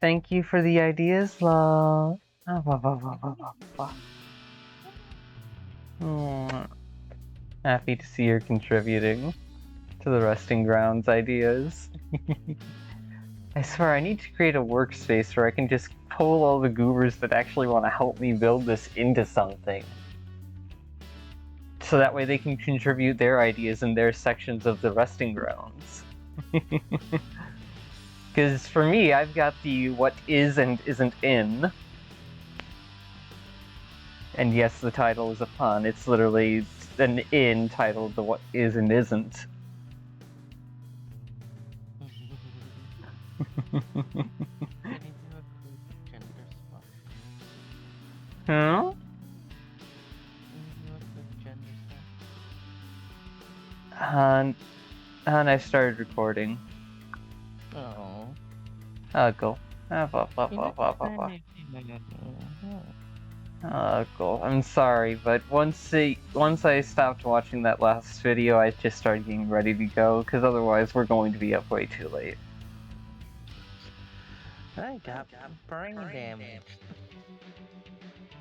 Thank you for the ideas, love. Happy to see you're contributing to the resting grounds ideas. I swear, I need to create a workspace where I can just pull all the goobers that actually want to help me build this into something. So that way they can contribute their ideas in their sections of the resting grounds. Because for me, I've got the what is and isn't in. And yes, the title is a pun. It's literally an in titled the what is and isn't. Huh? And I started recording. Oh. Go. Cool. I'm sorry, but once I stopped watching that last video, I just started getting ready to go, because otherwise we're going to be up way too late. I got brain damage.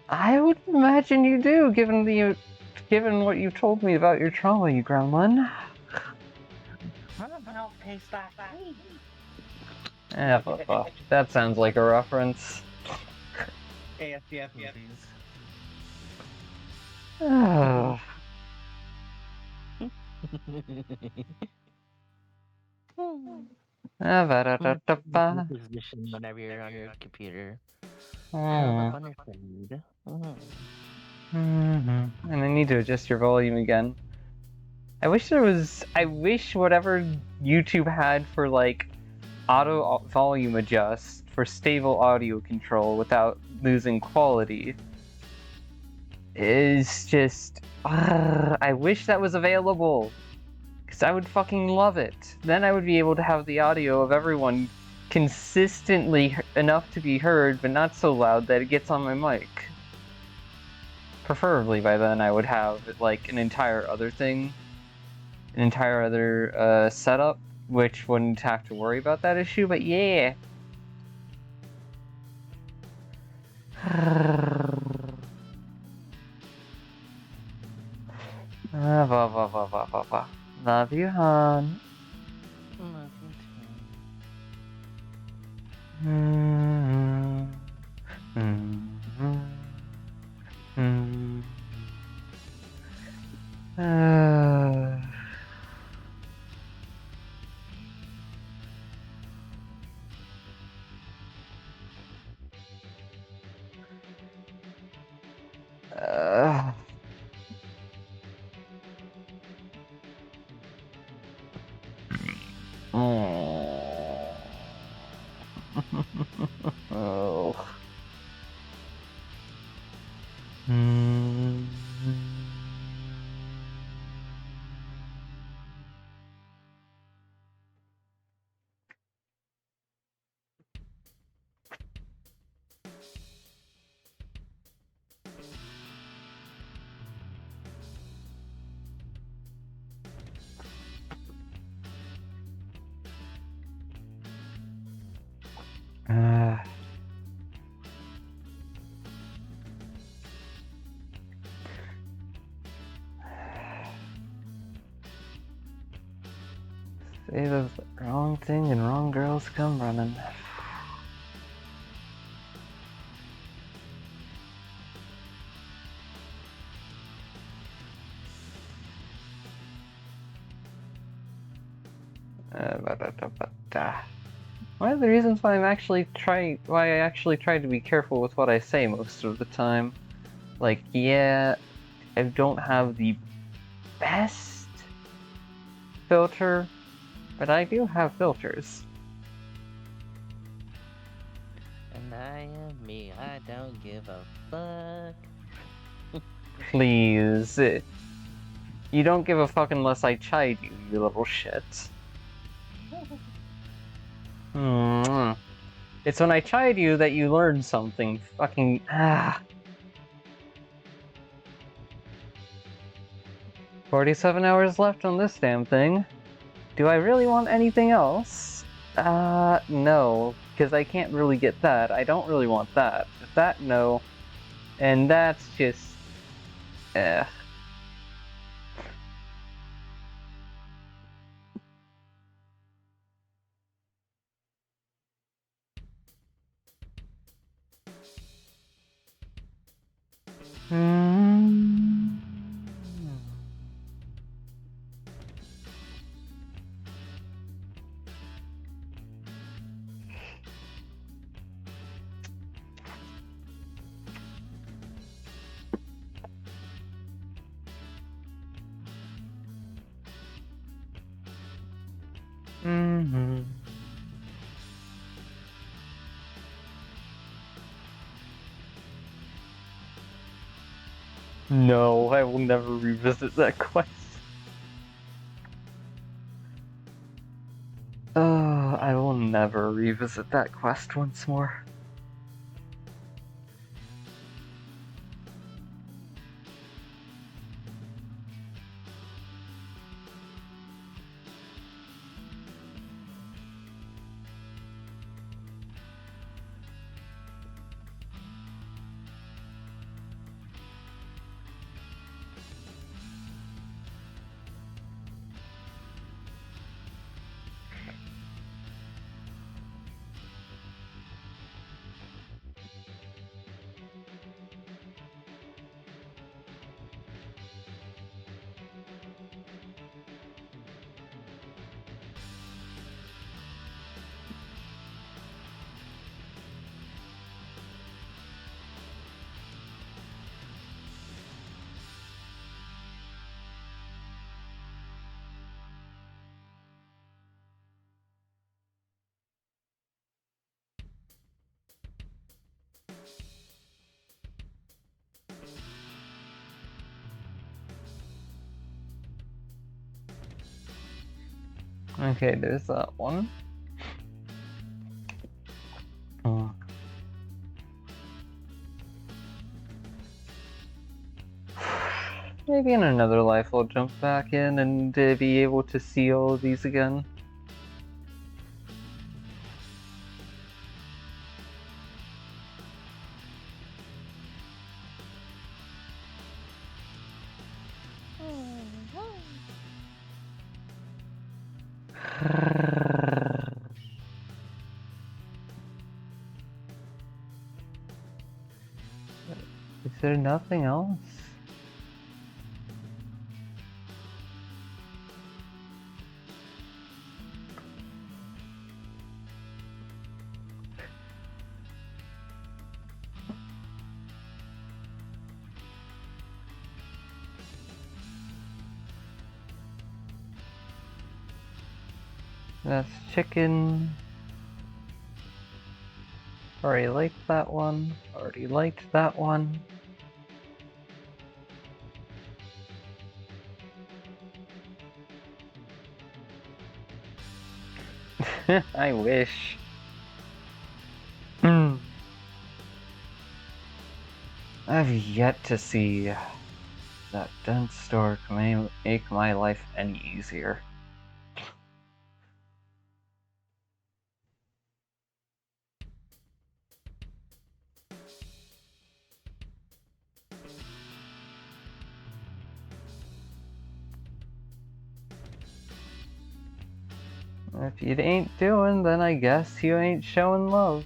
I would imagine you do, given what you told me about your trauma, you gremlin. That sounds like a reference. ASDF movies. Position whenever you're on your computer. Curl up on your side. And I need to adjust your volume again. I wish whatever YouTube had for like auto volume adjust for stable audio control without losing quality is just I wish that was available, because I would fucking love it. Then I would be able to have the audio of everyone consistently enough to be heard, but not so loud that it gets on my mic. Preferably by then I would have like an entire other setup, which wouldn't have to worry about that issue, but yeah. Love you, hon. Love you Oh. Say the wrong thing and wrong girls come running. One of the reasons why I actually try to be careful with what I say most of the time. Like, yeah, I don't have the best filter, but I do have filters. And I am me. I don't give a fuck. Please. You don't give a fuck unless I chide you, you little shit. It's when I chide you that you learn something. Fucking 47 hours left on this damn thing. Do I really want anything else? No. because I can't really get that. I don't really want that. That, no. And that's just... eh. No, I will never revisit that quest. I will never revisit that quest once more. Okay, there's that one. Maybe in another life I'll jump back in and be able to see all of these again. Is there nothing else? That's chicken. Already liked that one. Already liked that one. I wish. I've yet to see that dense store can make my life any easier. If you ain't doing, then I guess you ain't showing love.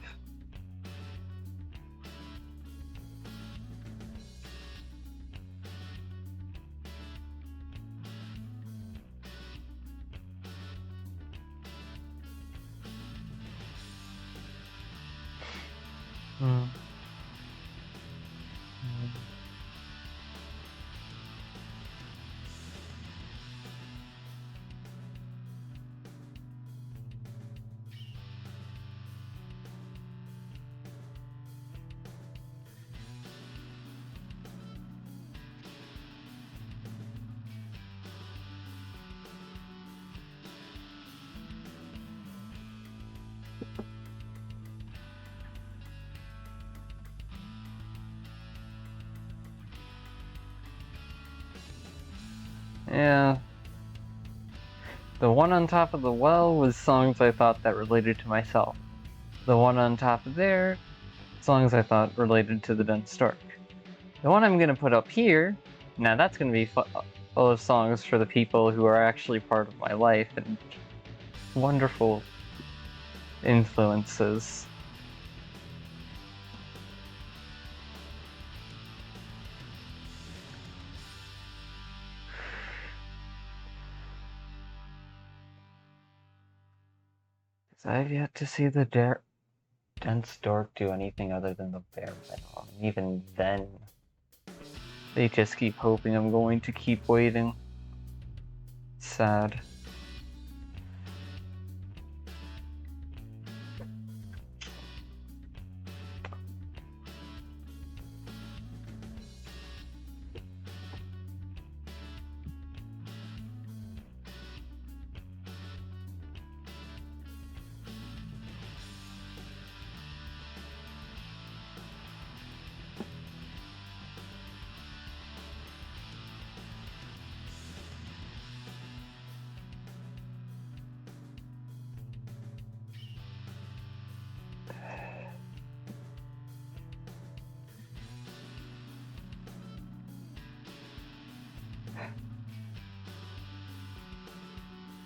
Yeah. The one on top of the well was songs I thought that related to myself. The one on top of there, songs I thought related to the dense stork. The one I'm gonna put up here, now that's gonna be full of songs for the people who are actually part of my life and wonderful influences. I've yet to see the dense dork do anything other than the bare minimum. Even then, they just keep hoping I'm going to keep waiting. Sad.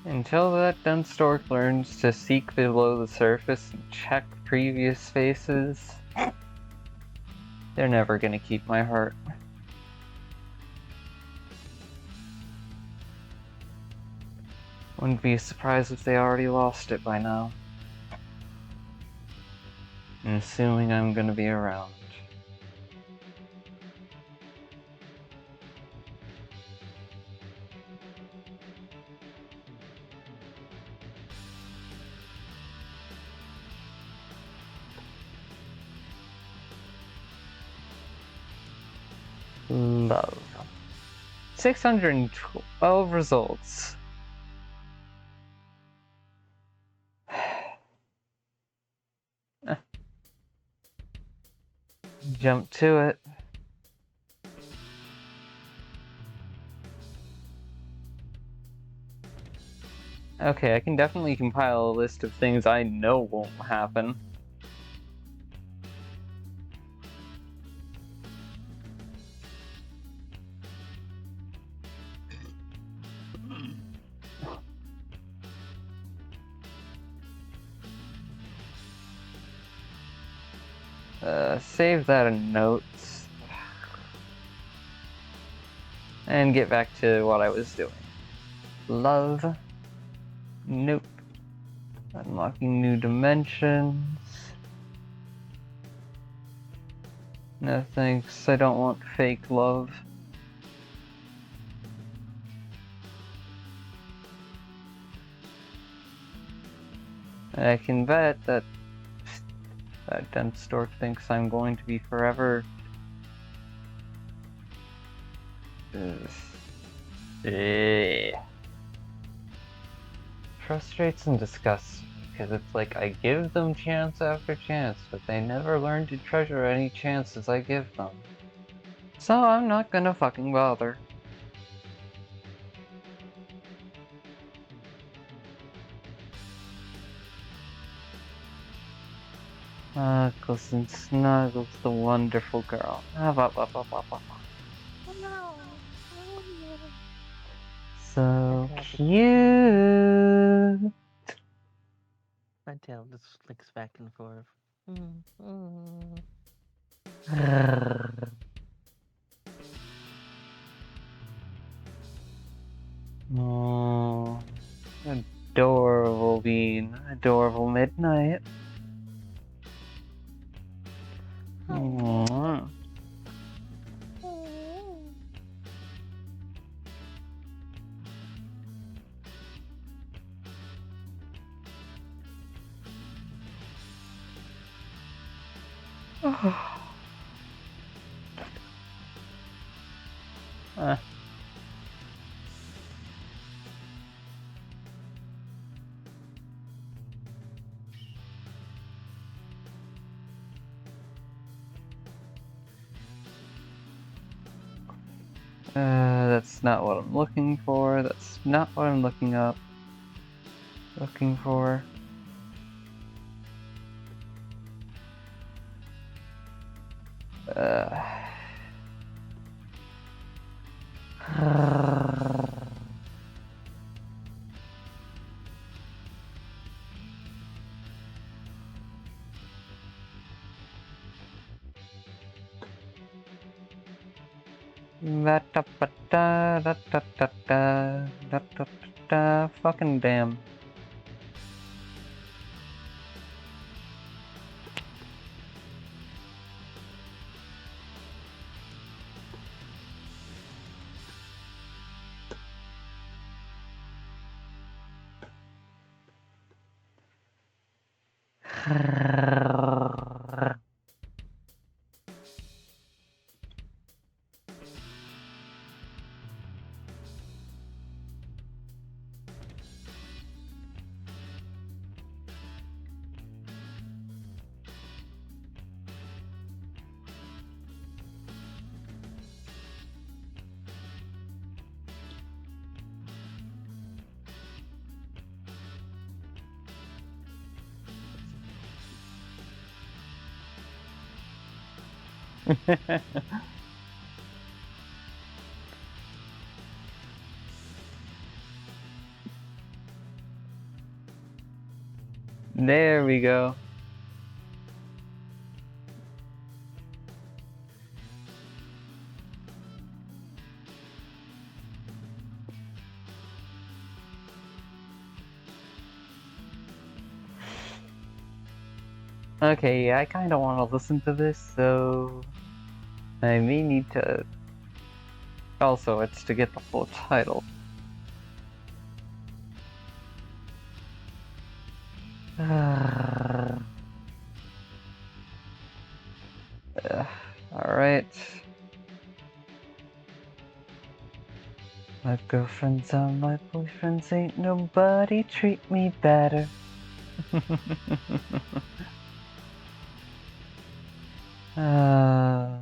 Until that dense stork learns to seek below the surface and check previous faces, they're never gonna keep my heart. Wouldn't be surprised if they already lost it by now. And assuming I'm gonna be around. Love. 612 results. Jump to it. Okay, I can definitely compile a list of things I know won't happen. Save that in notes. And get back to what I was doing. Love. Nope. Unlocking new dimensions. No thanks, I don't want fake love. I can bet that dense stork thinks I'm going to be forever. Frustrates and disgusts me, because it's like I give them chance after chance, but they never learn to treasure any chances I give them. So I'm not gonna fucking bother. Snuggles and Snuggles, the wonderful girl. So cute. My tail just flicks back and forth. Oh, adorable Bean. Adorable Midnight. Aww. That's not what I'm looking for. That's not what I'm looking for. Uh... Fucking damn. There we go. Okay, I kind of want to listen to this, so I may need to. Also, it's to get the full title. Alright. My girlfriends are my boyfriends, ain't nobody treat me better. uh...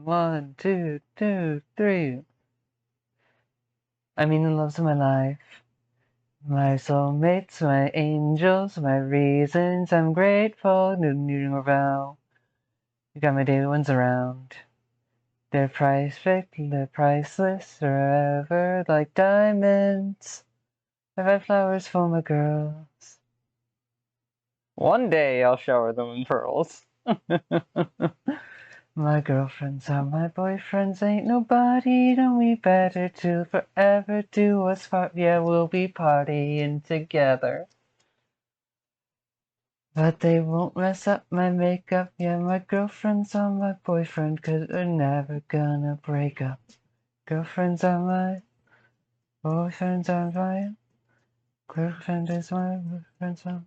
One, two, two, three. I mean, the loves of my life. My soulmates, my angels, my reasons I'm grateful, needing a vow. You got my day ones around. They're priceless, forever like diamonds. I have flowers for my girls. One day I'll shower them in pearls. My girlfriends are my boyfriends, ain't nobody know me better to forever do us part. Yeah, we'll be partying together. But they won't mess up my makeup. Yeah, my girlfriends are my boyfriend, 'cause we're never gonna break up. Girlfriends are my boyfriends are my girlfriend is my boyfriend's are.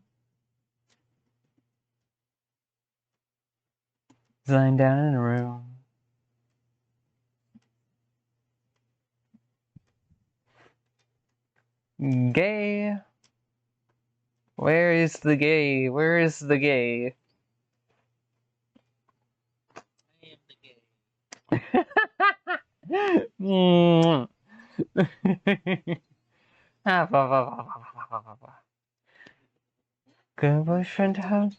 Lying down in a room. Gay. Where is the gay? Where is the gay? I am the gay. Good boyfriend, how?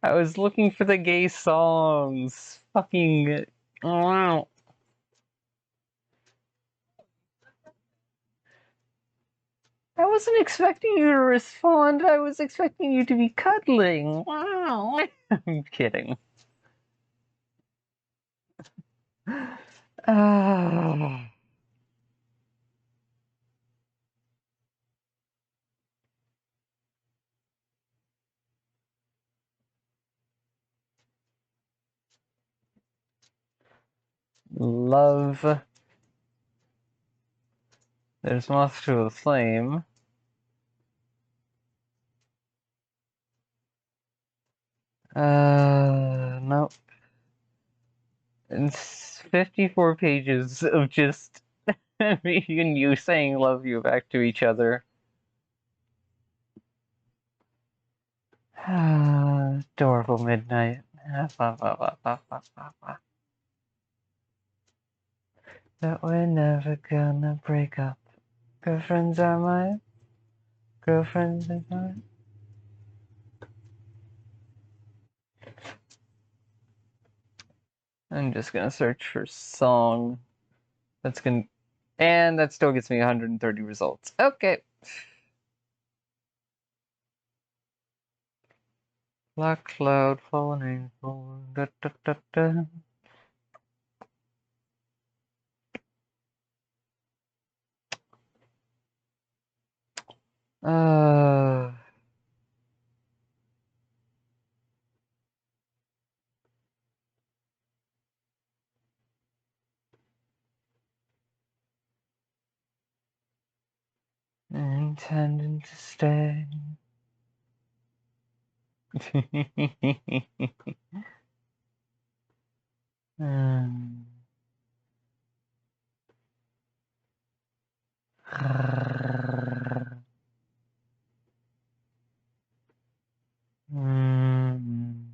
I was looking for the gay songs. Fucking. Wow. I wasn't expecting you to respond. I was expecting you to be cuddling. Wow. I'm kidding. Ah. Love. There's moth to a flame. Nope. It's 54 pages of just Me and you saying love you back to each other. Adorable midnight. That we're never gonna break up. Girlfriends are mine. Girlfriends are mine. I'm just gonna search for song. That's gonna, and that still gets me 130 results. Okay. Black cloud falling. Da, da, da, da. Uh, intending to stay. Hmm. Hmm.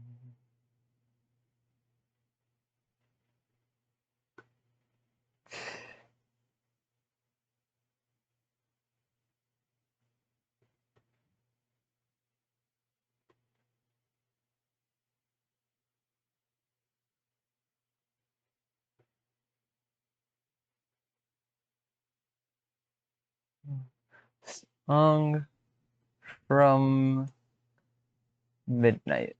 Song from midnight.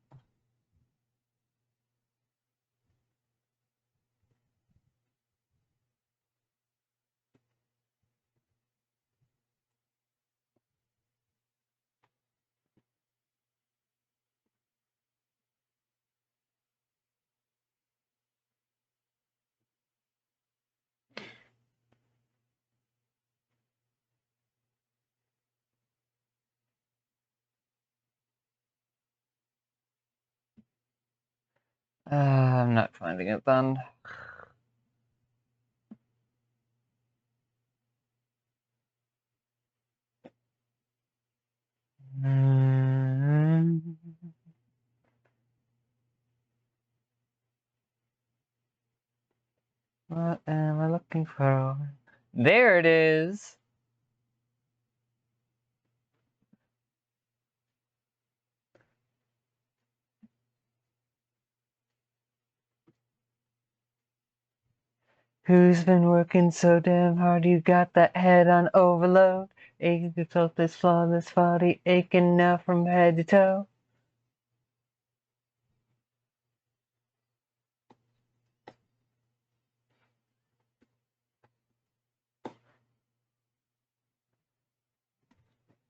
I'm not finding it then. Hmm. What am I looking for? There it is. Who's been working so damn hard? You got that head on overload. Aching to talk this flawless body, aching now from head to toe.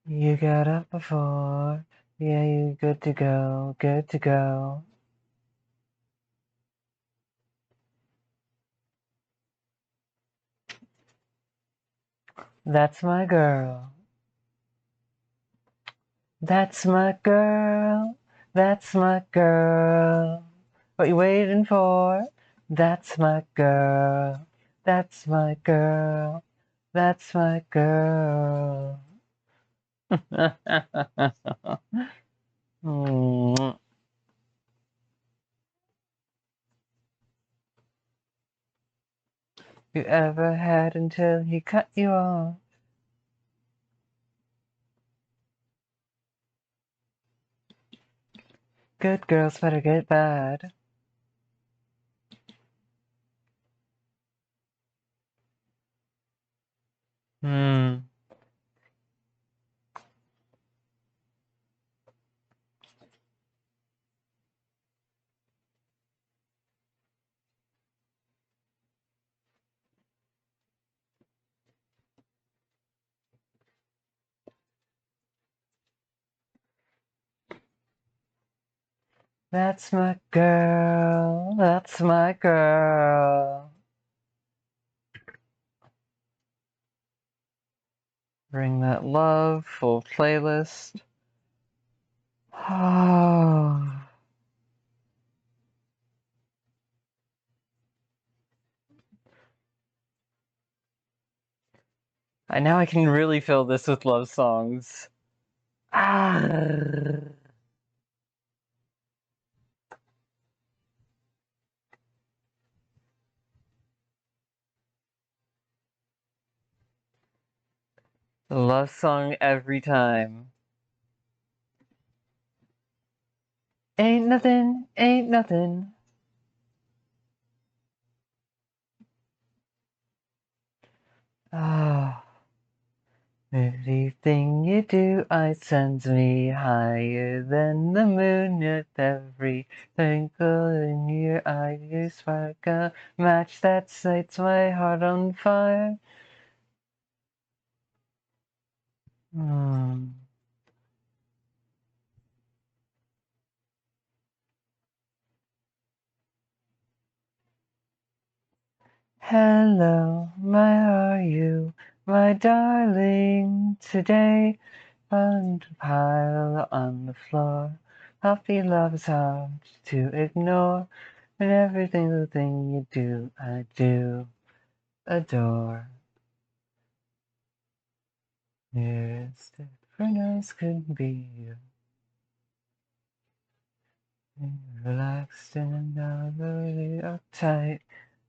You got up before. Yeah, you good to go, good to go. That's my girl. That's my girl. That's my girl. What you waiting for? That's my girl. That's my girl. That's my girl. Mm. You ever had until he cut you off? Good girls better get bad. Hmm. That's my girl. That's my girl. Bring that love, full playlist. Oh. Now I can really fill this with love songs. Ah. Love song every time. Ain't nothing, ain't nothing. Ah. Everything you do, it sends me higher than the moon. With every twinkle in your eye, you spark a match that sets my heart on fire. Hmm. Hello, how are you, my darling? Today, on the pile on the floor, puppy love is hard to ignore, and every single thing you do, I do adore. Yes, different as could be. Relaxed and not really uptight,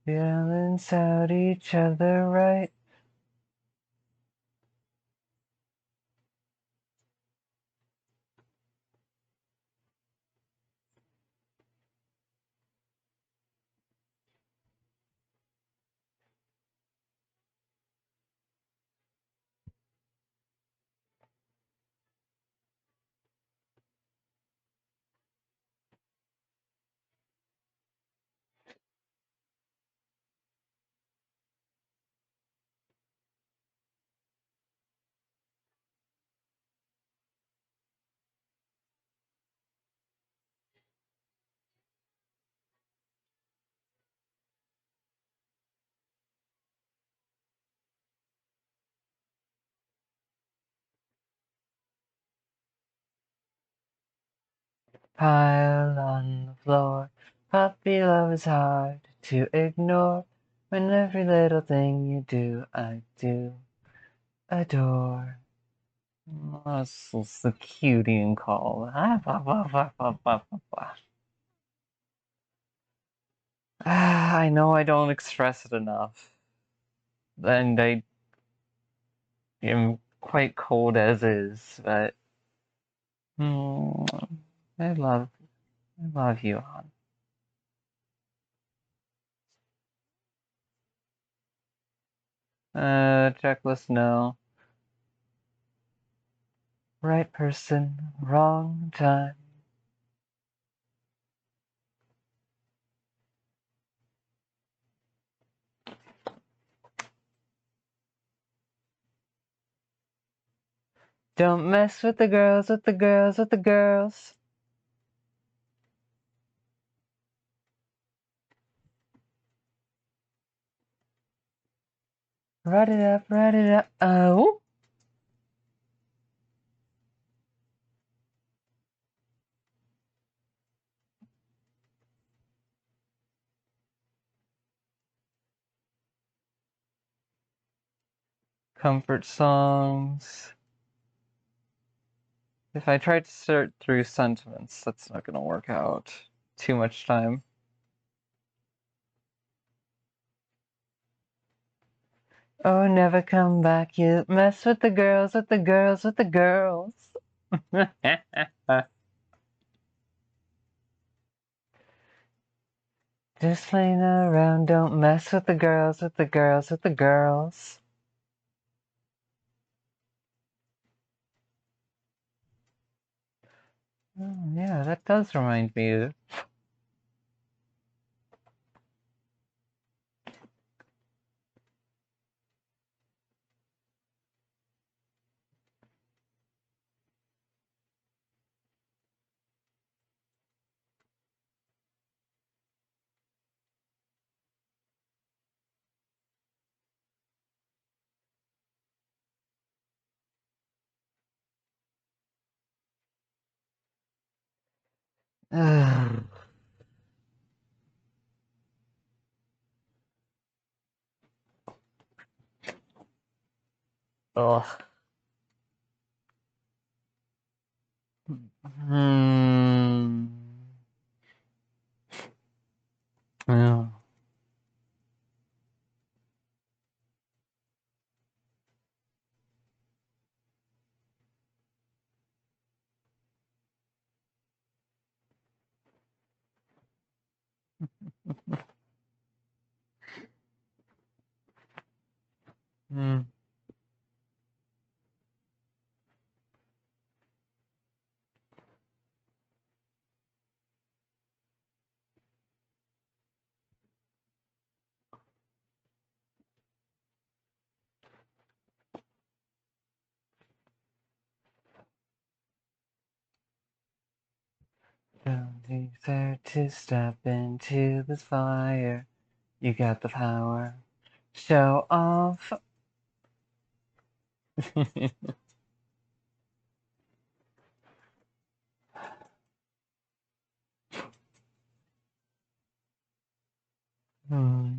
feelings out each other right. Pile on the floor, puppy love is hard to ignore. When every little thing you do, I do adore. That's the cutie and call. I know I don't express it enough, and I am quite cold as is, but mm, I love you, hon. Checklist, no. Right person, wrong time. Don't mess with the girls, with the girls, with the girls. Write it up, write it up. Oh! Comfort songs. If I try to sort through sentiments, that's not gonna work out. Too much time. Oh, never come back, you mess with the girls, with the girls, with the girls. Just playing around, don't mess with the girls, with the girls, with the girls. Oh, yeah, that does remind me of. Ugh. Ugh. Hmm. Yeah. Hmm. Don't be there to step into this fire. You got the power. Show off. Hmm.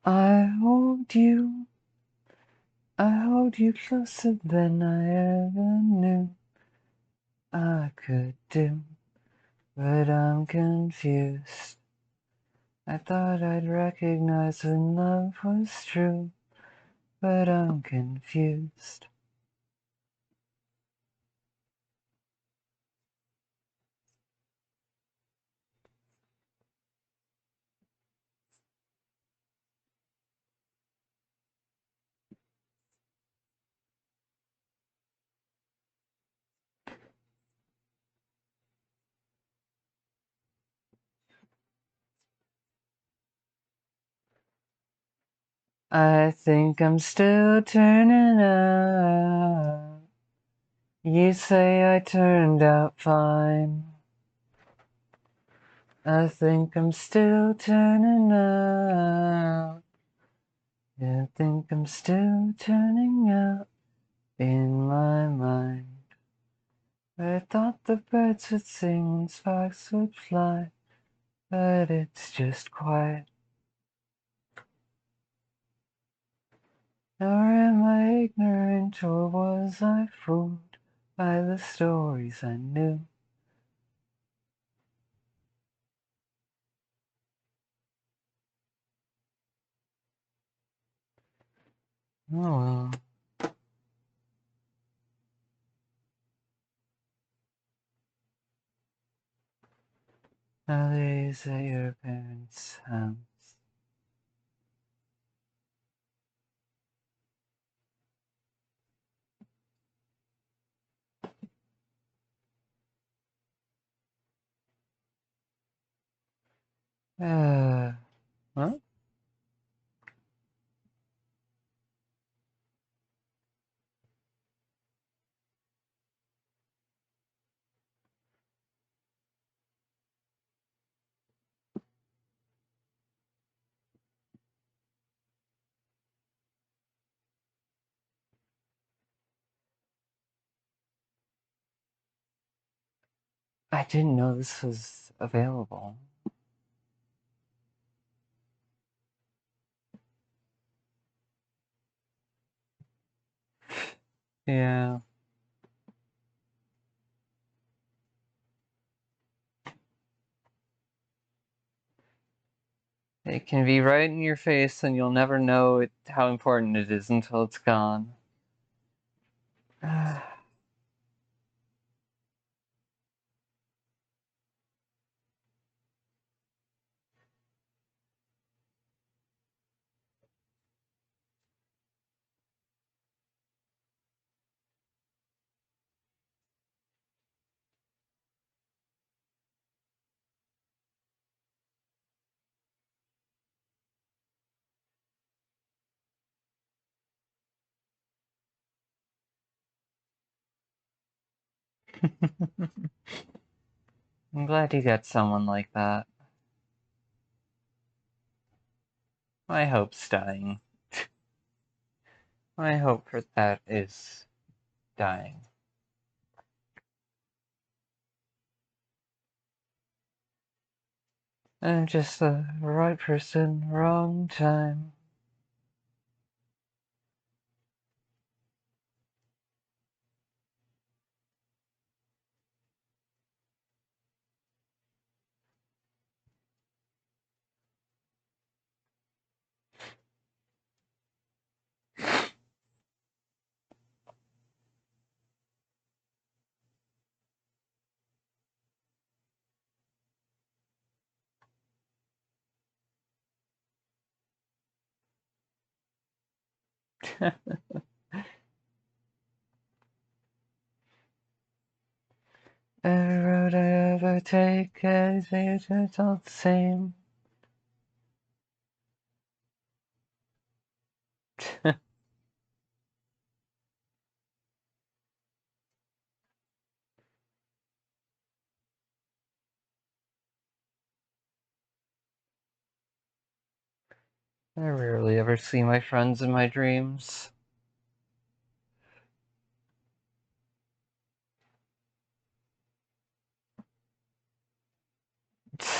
I hold you. I hold you closer than I ever knew I could do. But I'm confused. I thought I'd recognize when love was true. But I'm confused. I think I'm still turning out. You say I turned out fine. I think I'm still turning out. I think I'm still turning out in my mind. I thought the birds would sing and sparks would fly, but it's just quiet. Or am I ignorant, or was I fooled by the stories I knew? Oh well. Nowadays at your parents' house. Huh? I didn't know this was available. Yeah. It can be right in your face and you'll never know how important it is until it's gone. I'm glad you got someone like that. My hope's dying. My hope for that is dying. I'm just the right person, wrong time. Every road I ever take, it's all the same. I rarely ever see my friends in my dreams.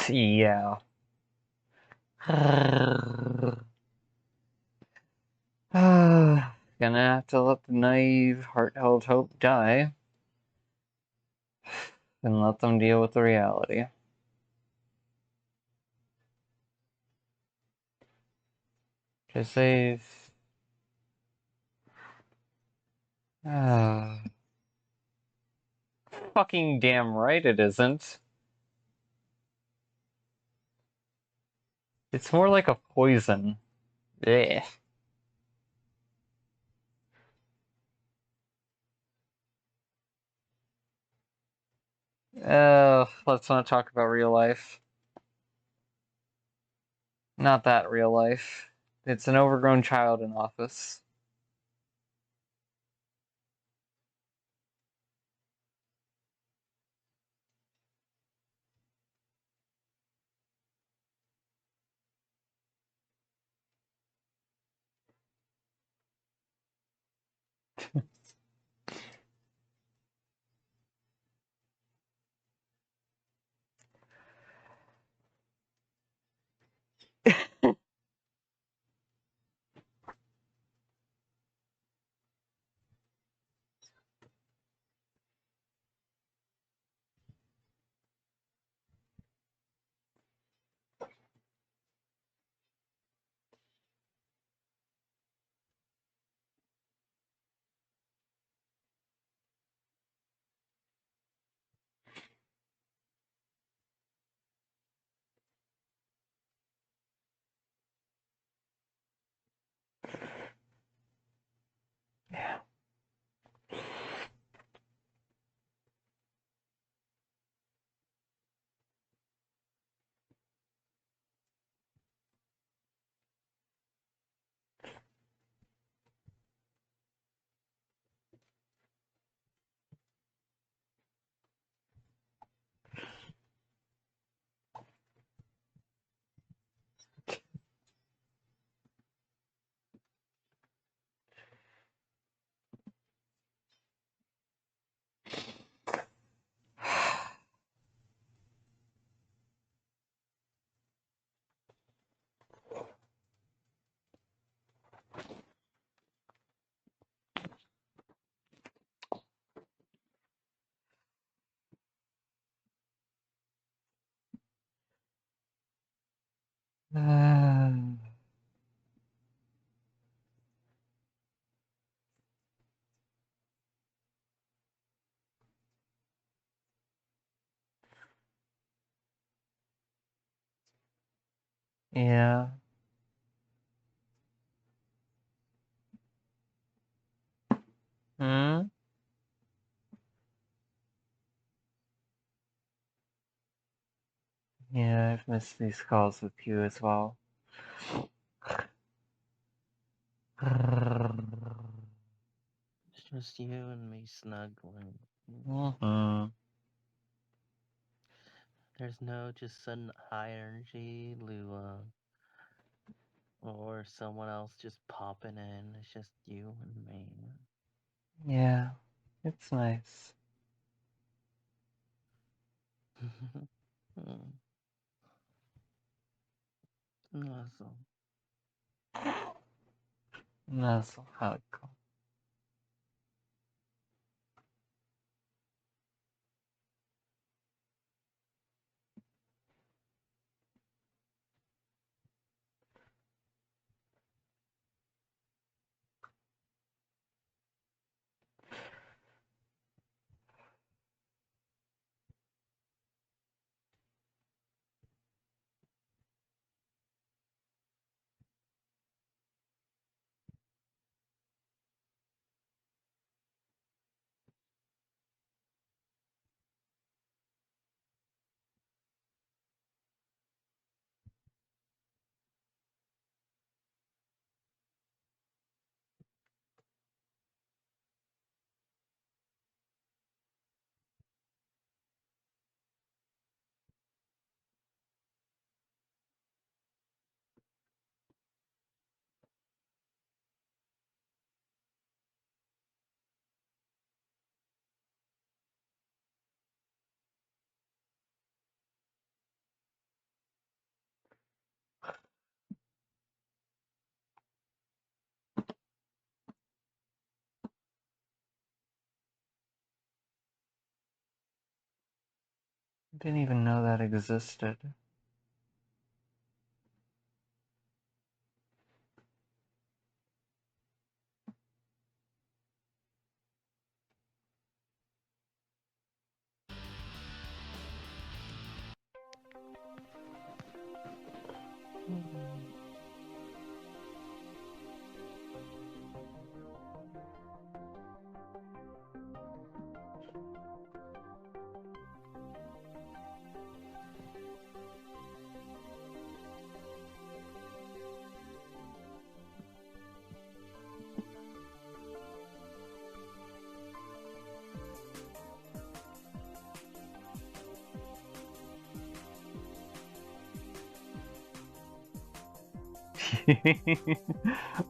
Yeah. Gonna have to let the naive, heart-held hope die and let them deal with the reality. Cause they've... fucking damn right it isn't. It's more like a poison. Ugh. Let's not talk about real life. Not that real life. It's an overgrown child in office. Yeah. Yeah. Hmm? Yeah, I've missed these calls with you as well. It's just you and me snuggling. Mm-hmm. There's no just sudden high energy, Lua, or someone else just popping in. It's just you and me. Yeah, it's nice. That's how it goes. Didn't even know that existed.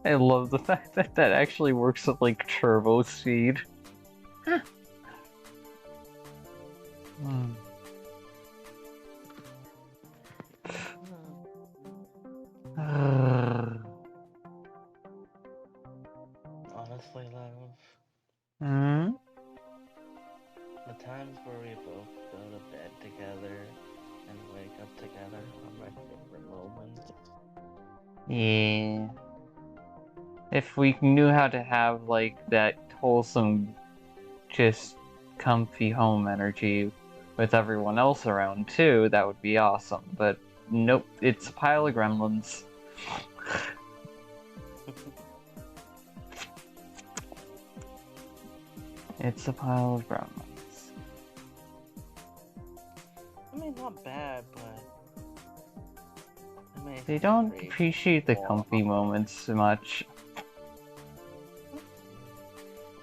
I love the fact that that actually works at like turbo speed. Hmm. Honestly, love, Hmm? the times where we both go to bed together and wake up together are my favorite moments. Yeah. If we knew how to have like that wholesome, just comfy home energy with everyone else around too, that would be awesome. But nope, it's a pile of gremlins. It's a pile of gremlins. I mean, not bad, but it makes They me don't crave appreciate the more. comfy moments so much.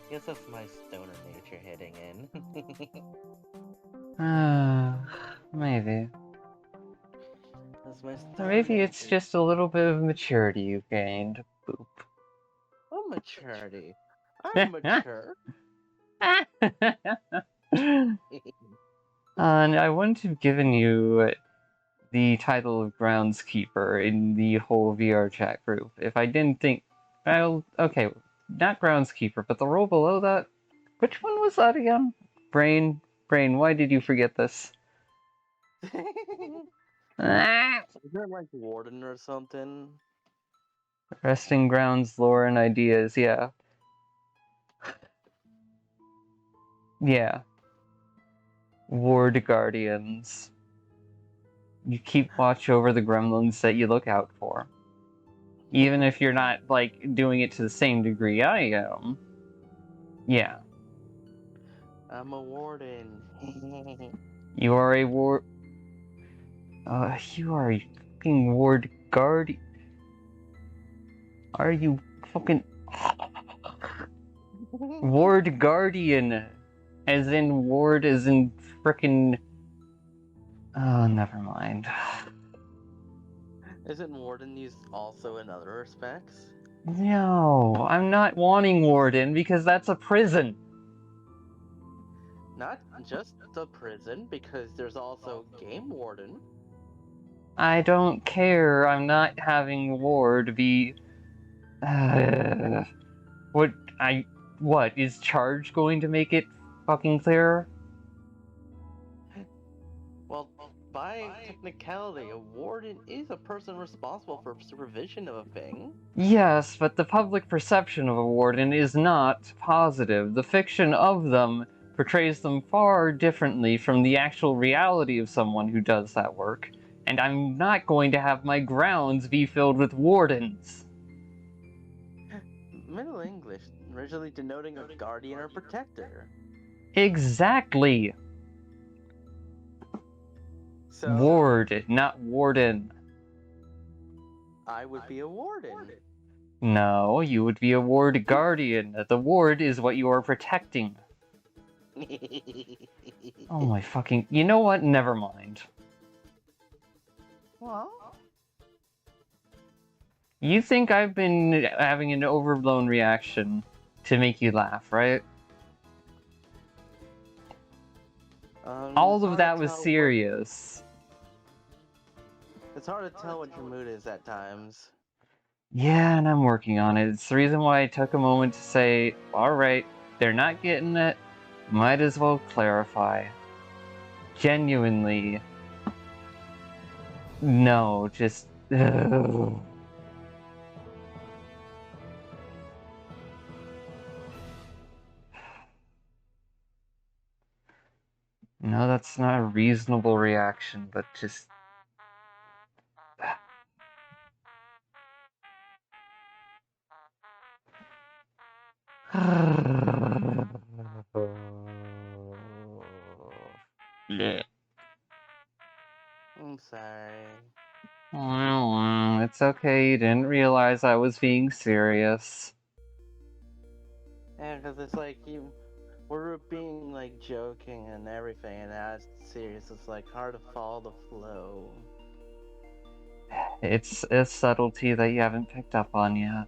Guess that's my stoner nature hitting in. Maybe. That's my Or stoner maybe it's nature. just a little bit of maturity you've gained. Boop. Oh, maturity. I'm mature. And I wouldn't have given you the title of groundskeeper in the whole VR chat group if I didn't think. Well, okay, not groundskeeper, but the role below that. Which one was that again? Brain, why did you forget this? Ah! Is there like warden or something? Resting grounds, lore, and ideas. Yeah, yeah. Ward guardians. You keep watch over the gremlins that you look out for. Even if you're not, like, doing it to the same degree I am. Yeah. I'm a warden. You are a ward. You are a fucking ward guard. Are you fucking. Ward guardian. As in ward, as in frickin'. Oh, never mind. Isn't warden used also in other respects? No, I'm not wanting warden because that's a prison. Not just the prison, because there's also game warden. I don't care. I'm not having Ward be. What what is Charge going to make it fucking clearer? Well, by technicality, a warden is a person responsible for supervision of a thing. Yes, but the public perception of a warden is not positive. The fiction of them portrays them far differently from the actual reality of someone who does that work, and I'm not going to have my grounds be filled with wardens. Middle English, originally denoting a guardian or protector. Exactly! So, Ward, not warden. I would be a warden. No, you would be a ward guardian. The ward is what you are protecting. Oh my fucking. You know what? Never mind. Well, You think I've been having an overblown reaction to make you laugh, right? All it's of hard that to was tell serious. It's hard to tell what your mood is at times. Yeah, and I'm working on it. It's the reason why I took a moment to say, alright, they're not getting it. Might as well clarify. Genuinely. No, just. Ugh. No, that's not a reasonable reaction, but just. Yeah. I'm sorry. It's okay, you didn't realize I was being serious. Yeah, because it's like we're being like joking and everything, and now it's serious. It's like hard to follow the flow. It's a subtlety that you haven't picked up on yet.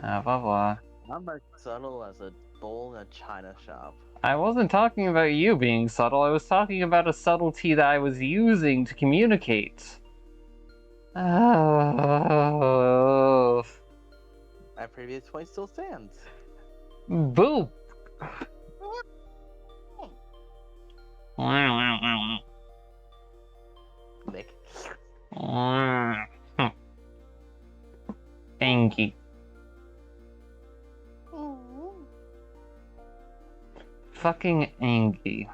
Blah blah. I'm as subtle as a bowl in a china shop. I wasn't talking about you being subtle, I was talking about a subtlety that I was using to communicate. Oh. My previous point still stands. Boop! Nick. Angie. Fucking Angie.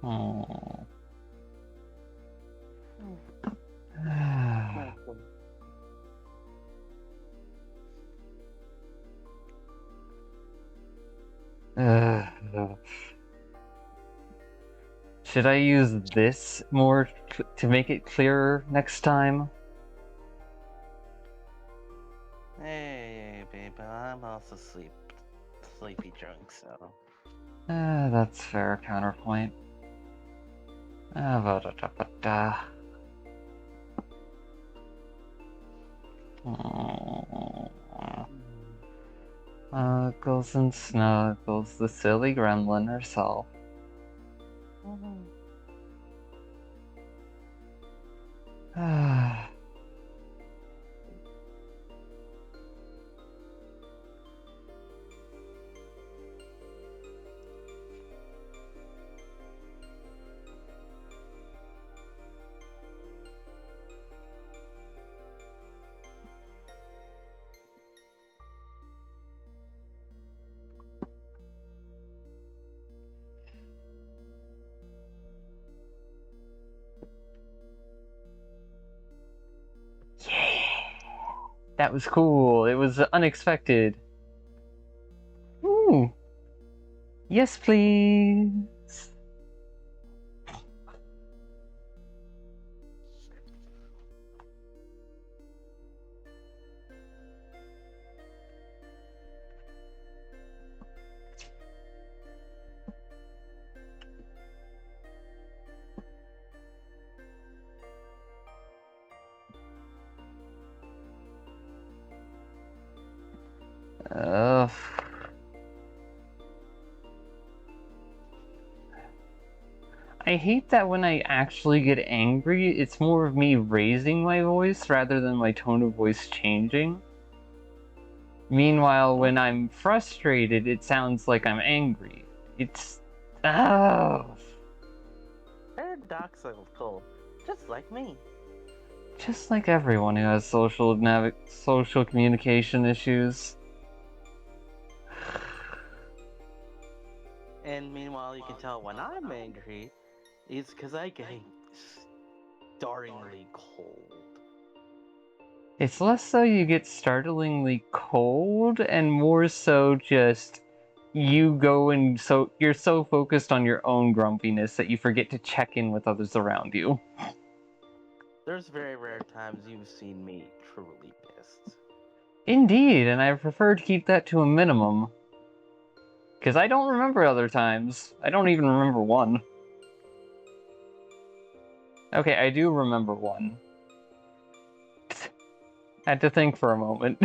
Oh. Should I use this more to make it clearer next time? Hey, babe, I'm also sleepy drunk, so. That's fair counterpoint. Ba-da-da-ba-da. Snuggles and Snuggles, the silly gremlin herself. That was cool. It was unexpected. Ooh. Yes, please. Ugh. I hate that when I actually get angry, it's more of me raising my voice rather than my tone of voice changing. Meanwhile, when I'm frustrated, it sounds like I'm angry. It's... Oh! Paradoxical, just like me. Just like everyone who has social communication issues. And meanwhile, you can tell when I'm angry, it's because I get startlingly cold. It's less so you get startlingly cold, and more so just you go and you're so focused on your own grumpiness that you forget to check in with others around you. There's very rare times you've seen me truly pissed. Indeed, and I prefer to keep that to a minimum. Because I don't remember other times. I don't even remember one. Okay, I do remember one. I had to think for a moment.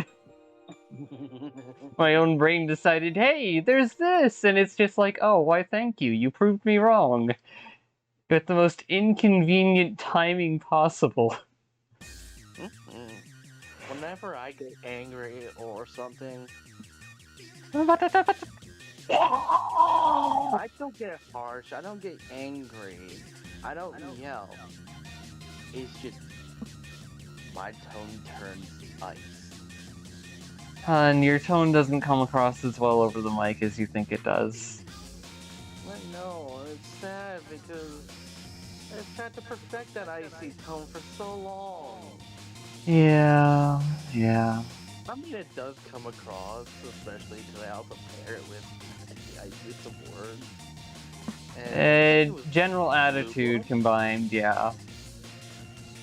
My own brain decided, hey, there's this! And it's just like, oh, why thank you, you proved me wrong. With the most inconvenient timing possible. Whenever I get angry or something, I don't get harsh, I don't get angry, I don't yell. It's just my tone turns ice. And your tone doesn't come across as well over the mic as you think it does. I know, it's sad because I've tried to perfect that icy tone for so long. Yeah. I mean, it does come across, especially because I also pair it with the iciest of words. And General attitude combined, yeah.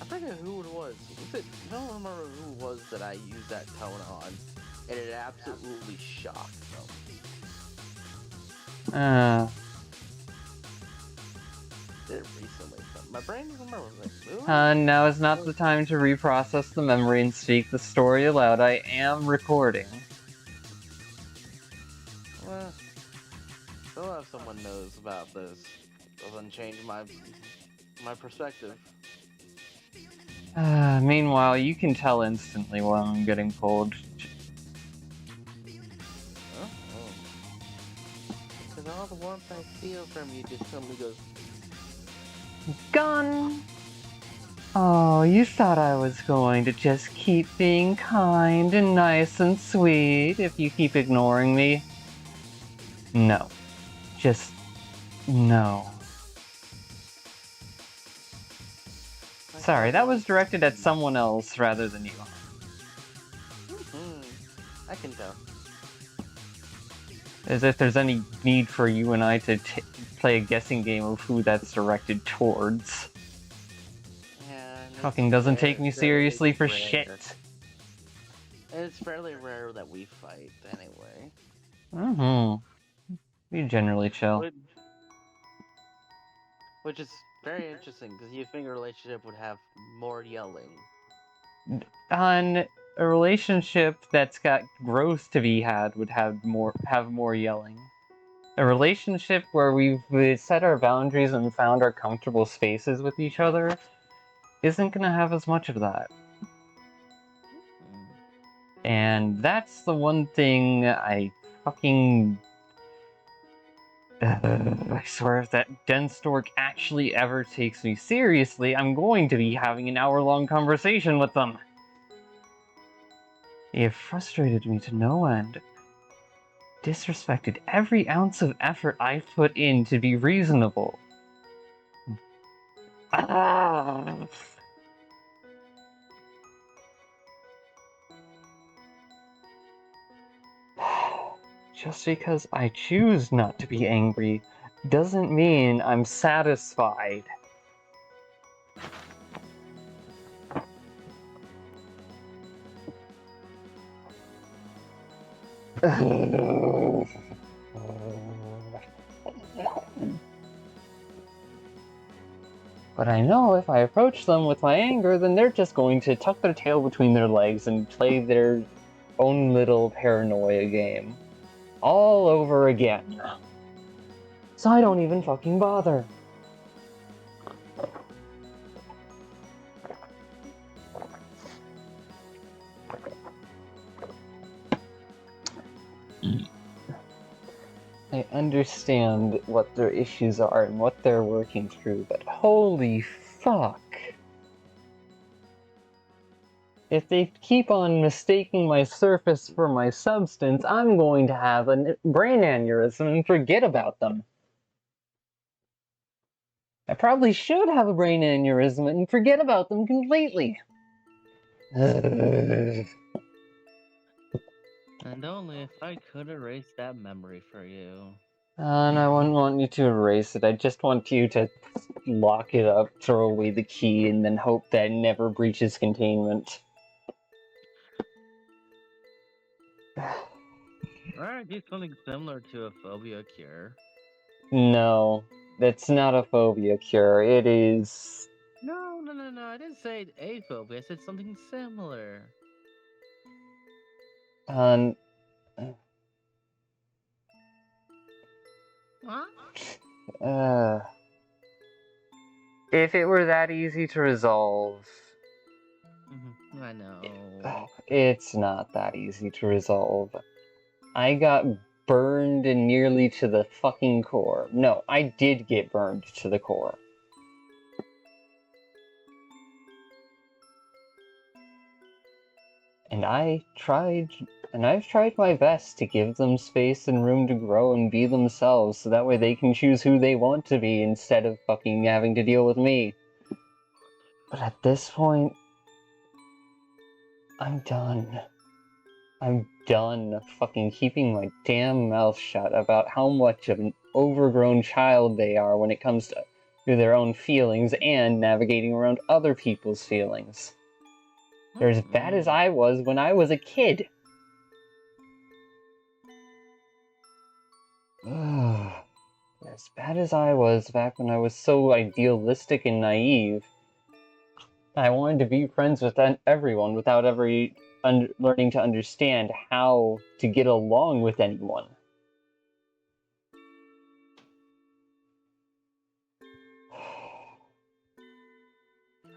I forget who it was. I don't remember who it was that I used that tone on, and it absolutely shocked them. Did it recently, but my brain doesn't remember. Now is not the time to reprocess the memory and speak the story aloud. I am recording. Well, still have someone knows about this. Doesn't change my perspective. Meanwhile, you can tell instantly when I'm getting cold. Because all the warmth I feel from you just suddenly goes... Gone! Oh, you thought I was going to just keep being kind and nice and sweet if you keep ignoring me? No. Just... no. Sorry, that was directed at someone else rather than you. I can tell. As if there's any need for you and I to play a guessing game of who that's directed towards. Yeah, Fucking doesn't take me seriously for shit. And it's fairly rare that we fight, anyway. We generally chill. Which is very interesting, because you think a relationship would have more yelling. On a relationship that's got growth to be had would have more yelling. A relationship where we've set our boundaries and found our comfortable spaces with each other isn't gonna have as much of that. And that's the one thing I fucking... I swear if that den stork actually ever takes me seriously, I'm going to be having an hour-long conversation with them. They have frustrated me to no end. Disrespected every ounce of effort I've put in to be reasonable. Just because I choose not to be angry doesn't mean I'm satisfied. But I know if I approach them with my anger, then they're just going to tuck their tail between their legs and play their own little paranoia game. All over again. So I don't even fucking bother. understand what their issues are and what they're working through, but holy fuck. If they keep on mistaking my surface for my substance, I'm going to have a brain aneurysm and forget about them. I probably should have a brain aneurysm and forget about them completely. And only if I could erase that memory for you. And I wouldn't want you to erase it. I just want you to lock it up, throw away the key, and then hope that it never breaches containment. Alright, do something similar to a phobia cure. No, that's not a phobia cure. It is... No, I didn't say a phobia, I said something similar. Huh? If it were that easy to resolve... I know. It's not that easy to resolve. I got burned nearly to the fucking core. No, I did get burned to the core. And I've tried my best to give them space and room to grow and be themselves, so that way they can choose who they want to be instead of fucking having to deal with me. But at this point, I'm done. I'm done fucking keeping my damn mouth shut about how much of an overgrown child they are when it comes to their own feelings and navigating around other people's feelings. They're as bad as I was when I was a kid. As bad as I was back when I was so idealistic and naive. I wanted to be friends with everyone without ever learning to understand how to get along with anyone.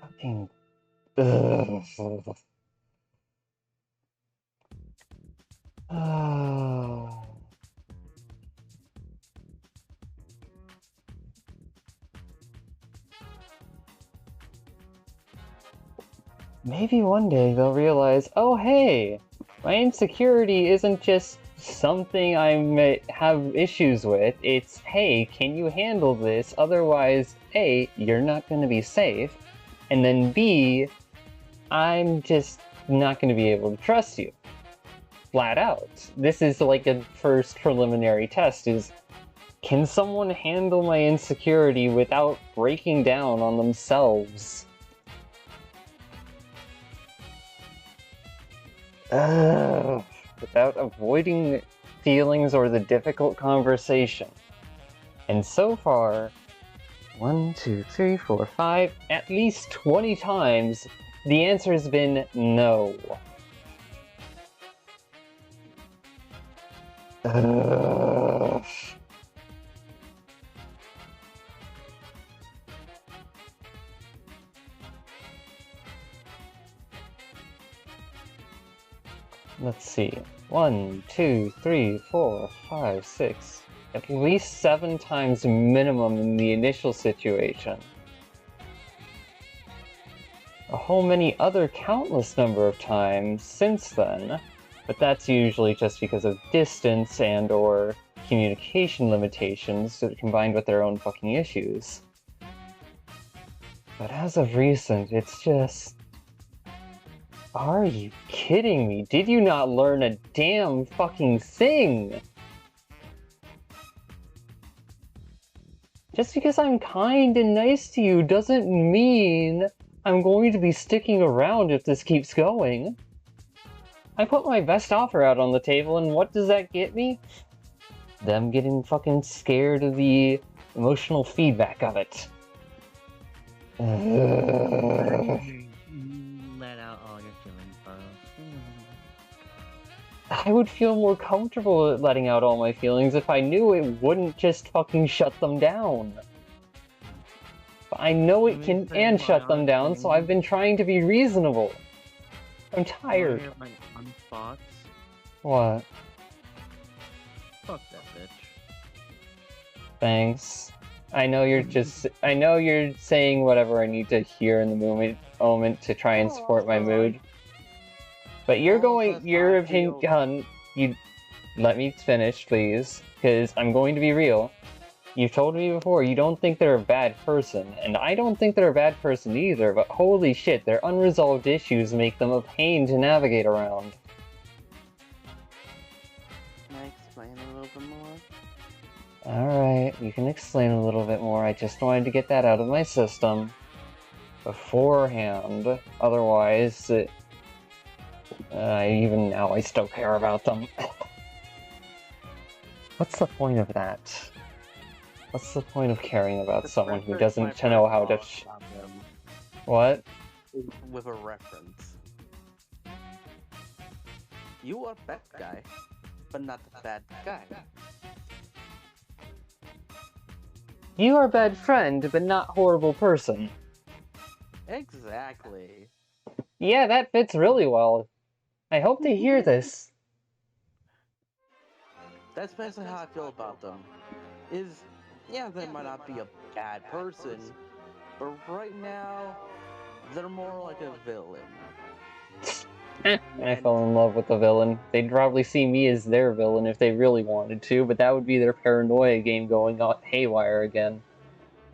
Fucking... Maybe one day they'll realize, oh hey, my insecurity isn't just something I may have issues with, it's, hey, can you handle this? Otherwise, A, you're not going to be safe, and then B, I'm just not going to be able to trust you. Flat out. This is like a first preliminary test, is, can someone handle my insecurity without breaking down on themselves? Without avoiding feelings or the difficult conversation. And so far, 1, 2, 3, 4, 5, at least 20 times, the answer has been no. Let's see. 1, 2, 3, 4, 5, 6. At least 7 times minimum in the initial situation. A whole many other countless number of times since then, but that's usually just because of distance and or communication limitations combined with their own fucking issues. But as of recent, it's just... Are you kidding me? Did you not learn a damn fucking thing? Just because I'm kind and nice to you doesn't mean I'm going to be sticking around if this keeps going. I put my best offer out on the table, and what does that get me? Them getting fucking scared of the emotional feedback of it. Let out all your feelings, bro. I would feel more comfortable letting out all my feelings if I knew it wouldn't just fucking shut them down. But I know it can and shut them down, so I've been trying to be reasonable. I'm tired. Hear my thoughts? What? Fuck that bitch. Thanks. I know you're saying whatever I need to hear in the moment to try and support my mood. But your opinion, you let me finish, please, because I'm going to be real. You've told me before you don't think they're a bad person, and I don't think they're a bad person either, but holy shit, their unresolved issues make them a pain to navigate around. Can I explain a little bit more? Alright, you can explain a little bit more. I just wanted to get that out of my system beforehand. Otherwise, even now I still care about them. What's the point of that? What's the point of caring about someone who doesn't know how to... What? With a reference. You are bad guy, but not the bad guy. You are a bad friend, but not horrible person. Exactly. Yeah, that fits really well. I hope they hear this. That's basically how I feel about them. Yeah, they might not be a bad person, but right now, they're more like a villain. I fell in love with the villain. They'd probably see me as their villain if they really wanted to, but that would be their paranoia game going on haywire again.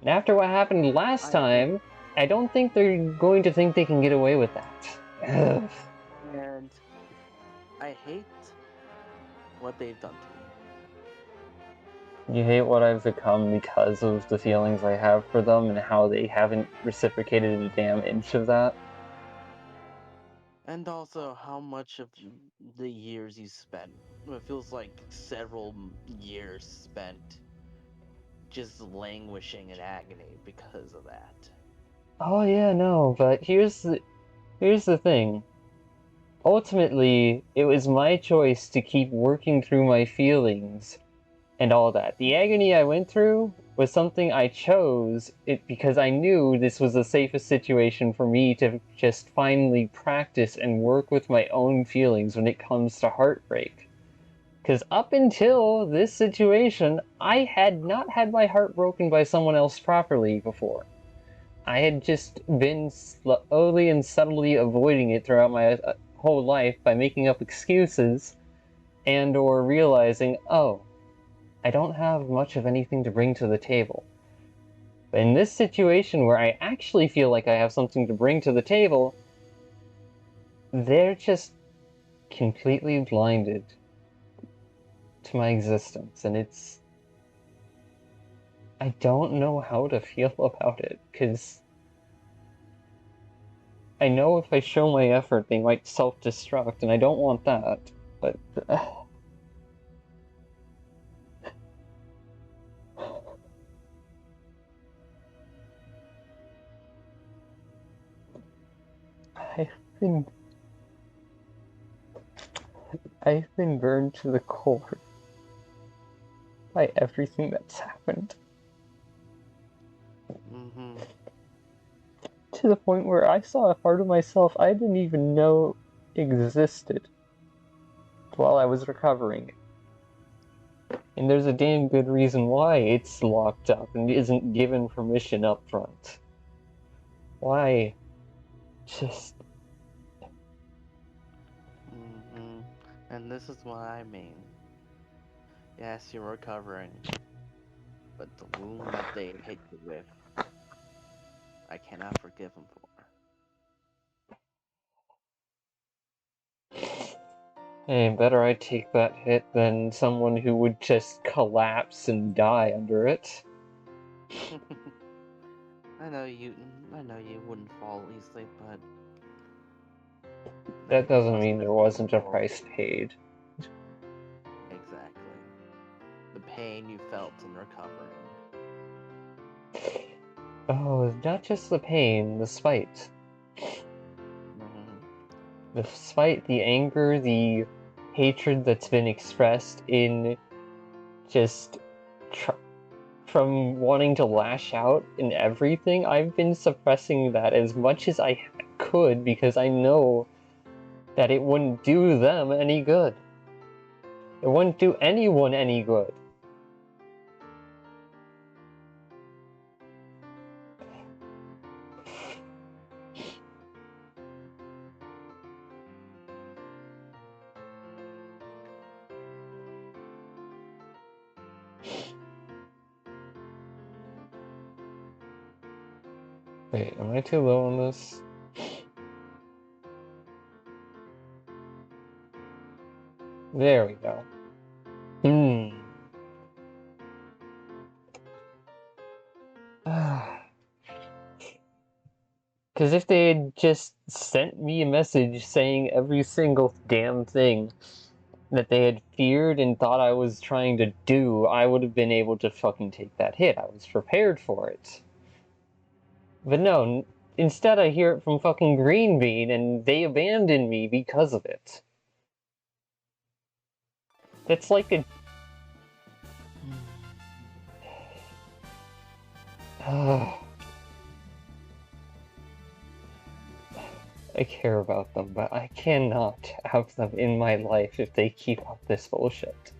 And after what happened last time, I don't think they're going to think they can get away with that. Ugh. And I hate what they've done to me. You hate what I've become because of the feelings I have for them and how they haven't reciprocated a damn inch of that? And also how much of the years you spent. It feels like several years spent just languishing in agony because of that. Oh yeah, no, but here's the thing. Ultimately, it was my choice to keep working through my feelings and all that. The agony I went through was something I chose because I knew this was the safest situation for me to just finally practice and work with my own feelings when it comes to heartbreak. Because up until this situation, I had not had my heart broken by someone else properly before. I had just been slowly and subtly avoiding it throughout my whole life by making up excuses and or realizing, oh, I don't have much of anything to bring to the table. But in this situation where I actually feel like I have something to bring to the table, they're just completely blinded to my existence, and it's... I don't know how to feel about it, because I know if I show my effort, they might self-destruct, and I don't want that, but... I've been burned to the core by everything that's happened. Mm-hmm. To the point where I saw a part of myself I didn't even know existed while I was recovering. And there's a damn good reason why it's locked up and isn't given permission up front. Why? Just... Mm-hmm. And this is what I mean. Yes, you're recovering, but the wound that they hit you with, I cannot forgive them for. Hey, better I take that hit than someone who would just collapse and die under it. I know you wouldn't fall easily, but That doesn't mean there wasn't a price paid. Exactly. The pain you felt in recovering. Oh, not just the pain, the spite. Mm-hmm. The spite, the anger, the hatred that's been expressed in just from wanting to lash out in everything. I've been suppressing that as much as I could because I know that it wouldn't do them any good. It wouldn't do anyone any good. Wait, am I too low on this? There we go. Because if they had just sent me a message saying every single damn thing that they had feared and thought I was trying to do, I would have been able to fucking take that hit. I was prepared for it. But no, instead I hear it from fucking Green Bean and they abandoned me because of it. That's like a... I care about them, but I cannot have them in my life if they keep up this bullshit.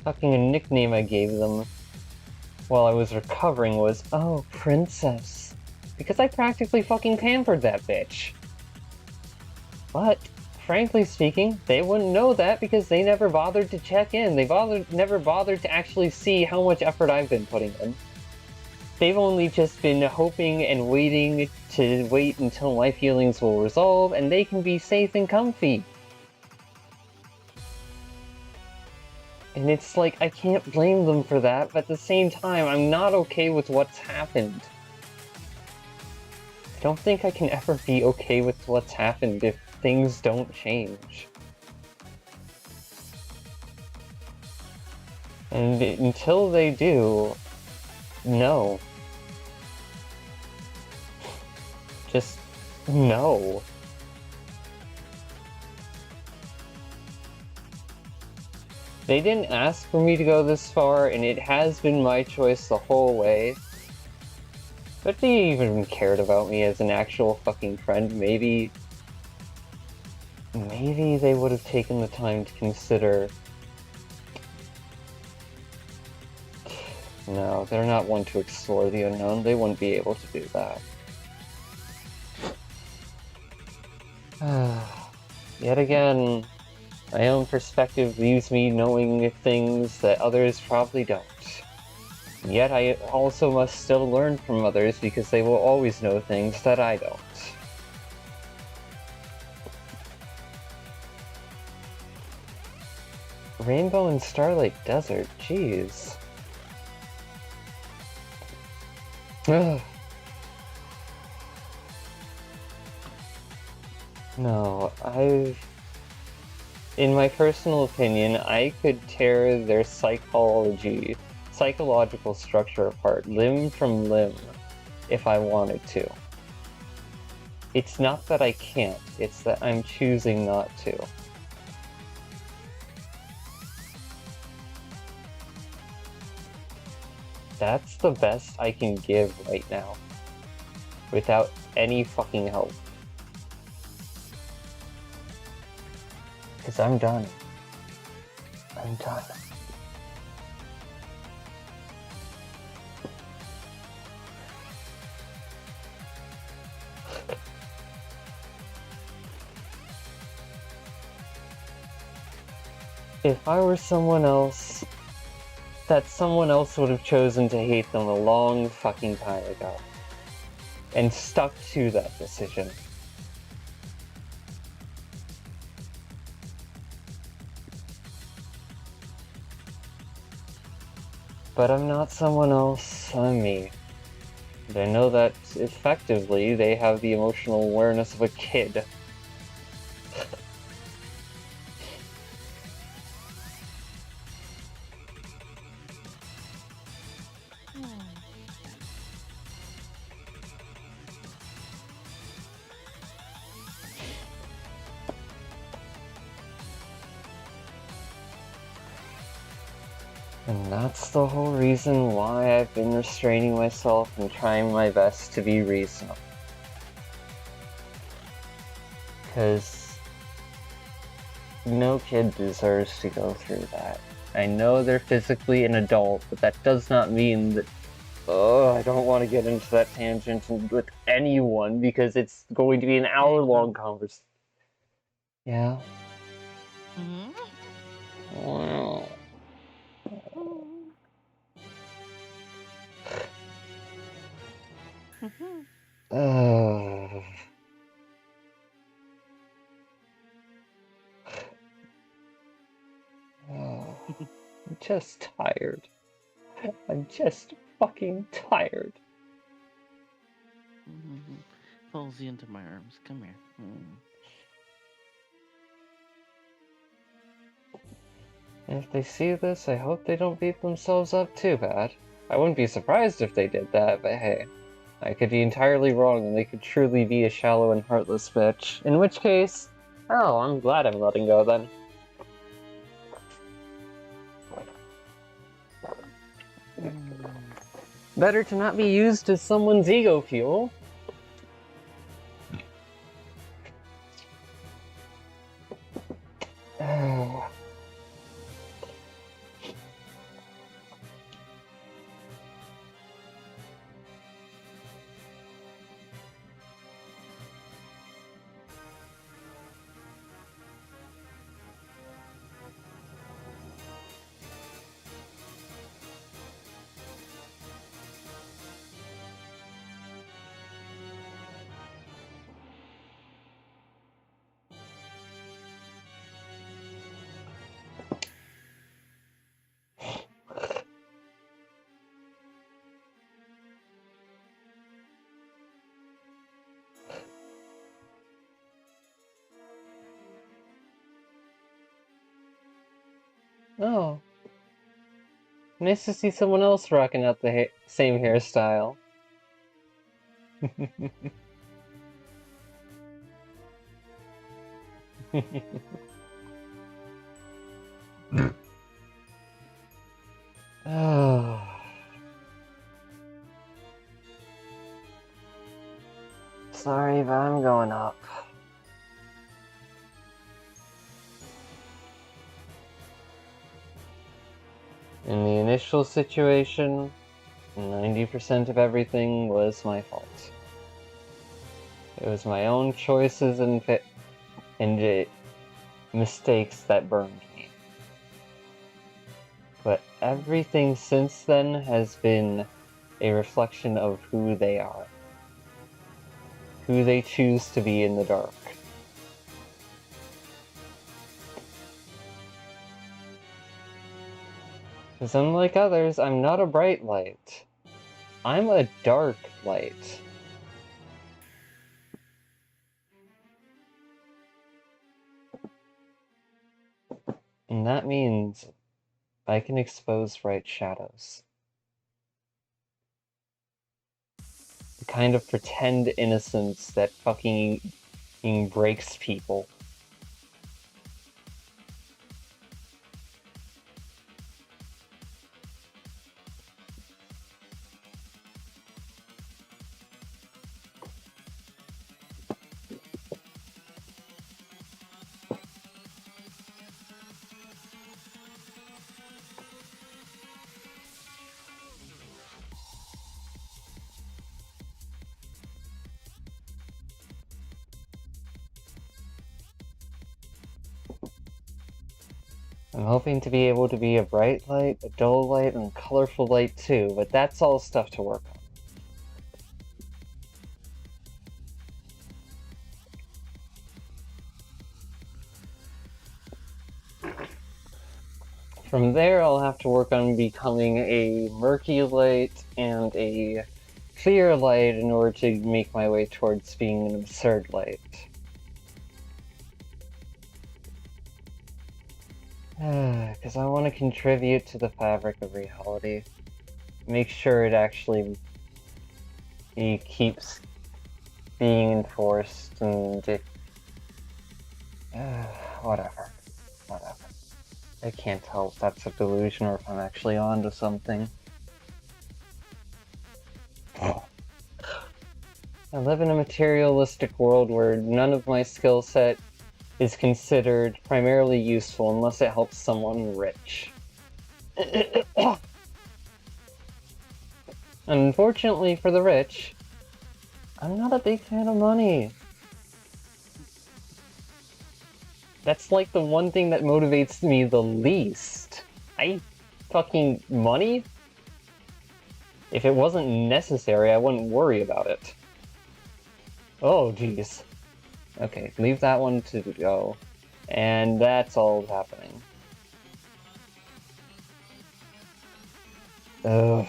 Fucking a nickname I gave them while I was recovering was, oh, Princess. Because I practically fucking pampered that bitch. But, frankly speaking, they wouldn't know that because they never bothered to check in. They never bothered to actually see how much effort I've been putting in. They've only just been hoping and waiting to wait until my feelings will resolve and they can be safe and comfy. And it's like, I can't blame them for that, but at the same time, I'm not okay with what's happened. I don't think I can ever be okay with what's happened if things don't change. And until they do, no. Just no. They didn't ask for me to go this far, and it has been my choice the whole way. But they even cared about me as an actual fucking friend, maybe they would have taken the time to consider... No, they're not one to explore the unknown. They wouldn't be able to do that. Yet again, my own perspective leaves me knowing things that others probably don't. Yet I also must still learn from others because they will always know things that I don't. Rainbow and Starlight Desert, jeez. No, in my personal opinion, I could tear their psychological structure apart, limb from limb, if I wanted to. It's not that I can't, it's that I'm choosing not to. That's the best I can give right now, without any fucking help. Because I'm done. I'm done. If I were someone else, that someone else would have chosen to hate them a long fucking time ago. And stuck to that decision. But I'm not someone else, I'm me. And I know that effectively they have the emotional awareness of a kid. And that's the whole reason why I've been restraining myself and trying my best to be reasonable. Because No kid deserves to go through that. I know they're physically an adult, but that does not mean that. Oh, I don't want to get into that tangent with anyone because it's going to be an hour-long conversation. Yeah. Wow. I'm just tired. I'm just fucking tired. Pulls you into my arms. Come here. If they see this, I hope they don't beat themselves up too bad. I wouldn't be surprised if they did that, but hey. I could be entirely wrong and they could truly be a shallow and heartless bitch. In which case, oh, I'm glad I'm letting go then. Better to not be used as someone's ego fuel. Oh. Nice to see someone else rocking out the same hairstyle. Oh. Sorry, but I'm going up. In the initial situation, 90% of everything was my fault. It was my own choices and mistakes that burned me. But everything since then has been a reflection of who they are. Who they choose to be in the dark. Because unlike others, I'm not a bright light. I'm a dark light. And that means I can expose bright shadows. The kind of pretend innocence that fucking breaks people. I'm hoping to be able to be a bright light, a dull light, and a colorful light too, but that's all stuff to work on. From there, I'll have to work on becoming a murky light and a clear light in order to make my way towards being an absurd light. Because I want to contribute to the fabric of reality. Make sure it actually keeps being enforced and whatever. I can't tell if that's a delusion or if I'm actually onto something. I live in a materialistic world where none of my skill set is considered primarily useful unless it helps someone rich. Unfortunately for the rich, I'm not a big fan of money. That's like the one thing that motivates me the least. Fucking money? If it wasn't necessary, I wouldn't worry about it. Oh, jeez. Okay, leave that one to go. And that's all happening. Ugh.